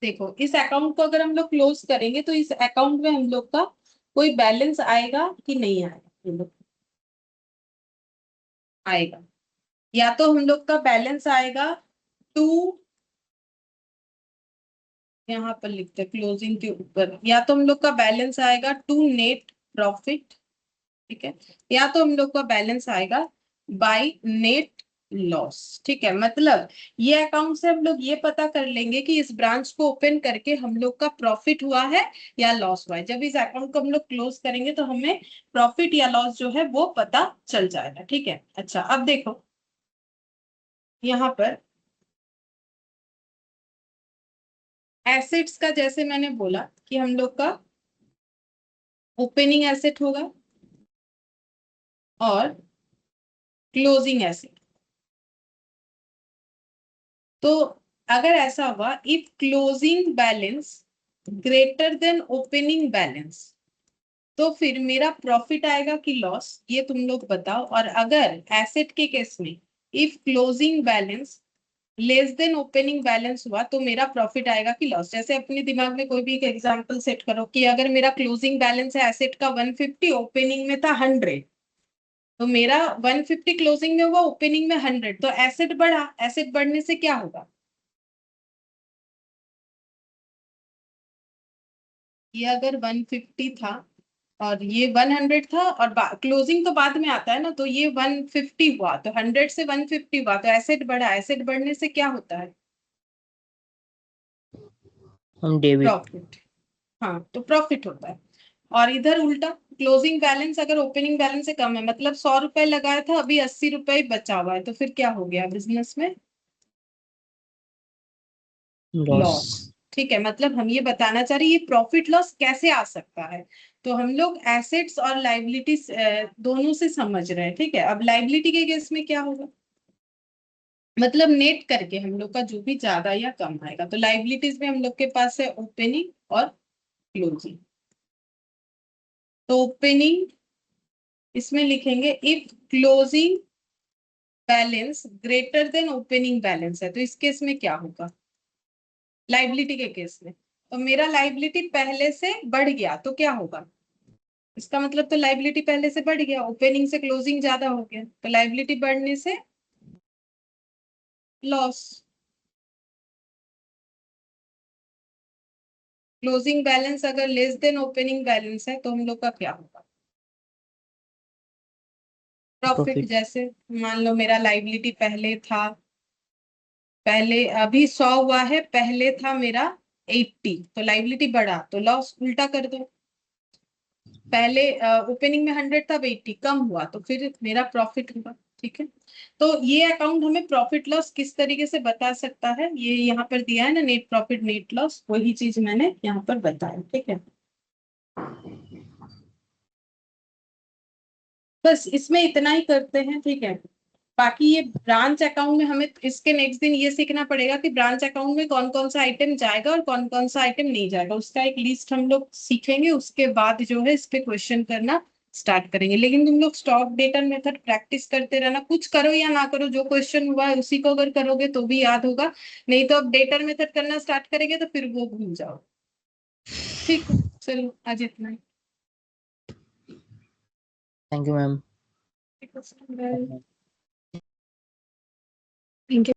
देखो इस अकाउंट को अगर हम लोग क्लोज करेंगे तो इस अकाउंट में हम लोग का कोई बैलेंस आएगा कि नहीं आएगा, हम लोग आएगा। या तो हम लोग का बैलेंस आएगा टू, यहाँ पर लिखते हैं क्लोजिंग के ऊपर, या तो हम लोग का बैलेंस आएगा टू नेट प्रॉफिट, ठीक है, या तो हम लोग का बैलेंस आएगा बाय नेट लॉस, ठीक है। मतलब ये अकाउंट से हम लोग ये पता कर लेंगे कि इस ब्रांच को ओपन करके हम लोग का प्रॉफिट हुआ है या लॉस हुआ है। जब इस अकाउंट को हम लोग क्लोज करेंगे तो हमें प्रॉफिट या लॉस जो है वो पता चल जाएगा, ठीक है। अच्छा, अब देखो यहाँ पर एसेट्स का जैसे मैंने बोला कि हम लोग का ओपनिंग एसेट होगा और क्लोजिंग एसेट। तो अगर ऐसा हुआ, if closing balance greater than opening balance, तो फिर मेरा प्रॉफिट आएगा कि लॉस, ये तुम लोग बताओ। और अगर एसेट के केस में if closing balance less than opening balance हुआ तो मेरा प्रॉफिट आएगा कि लॉस। जैसे अपने दिमाग में कोई भी एक एग्जांपल सेट करो कि अगर मेरा क्लोजिंग बैलेंस है एसेट का 150, ओपनिंग में था 100, तो मेरा 150 क्लोजिंग में हुआ, ओपनिंग में 100, तो एसेट बढ़ा। एसेट बढ़ने से क्या होगा, ये अगर 150 था और ये 100 था और क्लोजिंग तो बाद में आता है ना, तो ये 150 हुआ, तो 100 से 150 हुआ, तो एसेट बढ़ा। एसेट बढ़ने से क्या होता है, हम डेबिट। प्रॉफिट। हाँ, तो प्रॉफिट होता है। और इधर उल्टा, क्लोजिंग बैलेंस अगर ओपनिंग बैलेंस से कम है, मतलब 100 रुपए लगाया था, अभी 80 रुपए बचा हुआ है, तो फिर क्या हो गया बिजनेस में, लॉस। लॉस। ठीक है, मतलब हम ये बताना चाह रहे हैं ये प्रॉफिट लॉस कैसे आ सकता है। तो हम लोग एसेट्स और लाइबिलिटीज दोनों से समझ रहे हैं। ठीक है, अब लाइबिलिटी के केस में क्या होगा, मतलब नेट करके हम लोग का जो भी ज्यादा या कम आएगा। तो लाइबिलिटीज में हम लोग के पास है ओपनिंग और क्लोजिंग। तो ओपनिंग इसमें लिखेंगे if closing balance greater than opening balance है, तो इस केस में क्या होगा, लाइबिलिटी के केस में। तो मेरा लाइबिलिटी पहले से बढ़ गया तो क्या होगा, इसका मतलब तो लाइबिलिटी पहले से बढ़ गया, ओपनिंग से क्लोजिंग ज्यादा हो गया, तो लाइबिलिटी बढ़ने से लॉस। क्लोजिंग बैलेंस अगर लेस देन ओपनिंग बैलेंस है तो हम लोग का क्या होगा, प्रॉफिट। प्रॉफिट। जैसे मान लो मेरा लाइबिलिटी पहले था, पहले अभी 100 हुआ है, पहले था मेरा 80, तो लाइबिलिटी बढ़ा तो लॉस। उल्टा कर दो, पहले ओपनिंग में 100 था, अब 80 कम हुआ, तो फिर मेरा प्रॉफिट होगा। ठीक है, तो ये अकाउंट हमें प्रॉफिट लॉस किस तरीके से बता सकता है, ये यहाँ पर दिया है ना, नेट प्रॉफिट नेट लॉस, वही चीज मैंने यहाँ पर बताया। ठीक है, बस इसमें इतना ही करते हैं। ठीक है, बाकी ये ब्रांच अकाउंट में हमें इसके नेक्स्ट दिन ये सीखना पड़ेगा कि ब्रांच अकाउंट में कौन कौन सा आइटम जाएगा और कौन कौन सा आइटम नहीं जाएगा, उसका एक लिस्ट हम लोग सीखेंगे। उसके बाद जो है इस पे क्वेश्चन करना स्टार्ट करेंगे। लेकिन तुम लोग स्टॉक डेटा मेथड प्रैक्टिस करते रहना, कुछ करो या ना करो, जो क्वेश्चन हुआ है उसी को अगर करोगे तो भी याद होगा, नहीं तो अब डेटा मेथड करना स्टार्ट करेंगे तो फिर वो भूल जाओ। ठीक है, चलो आज इतना ही। Thank you ma'am. Thank you.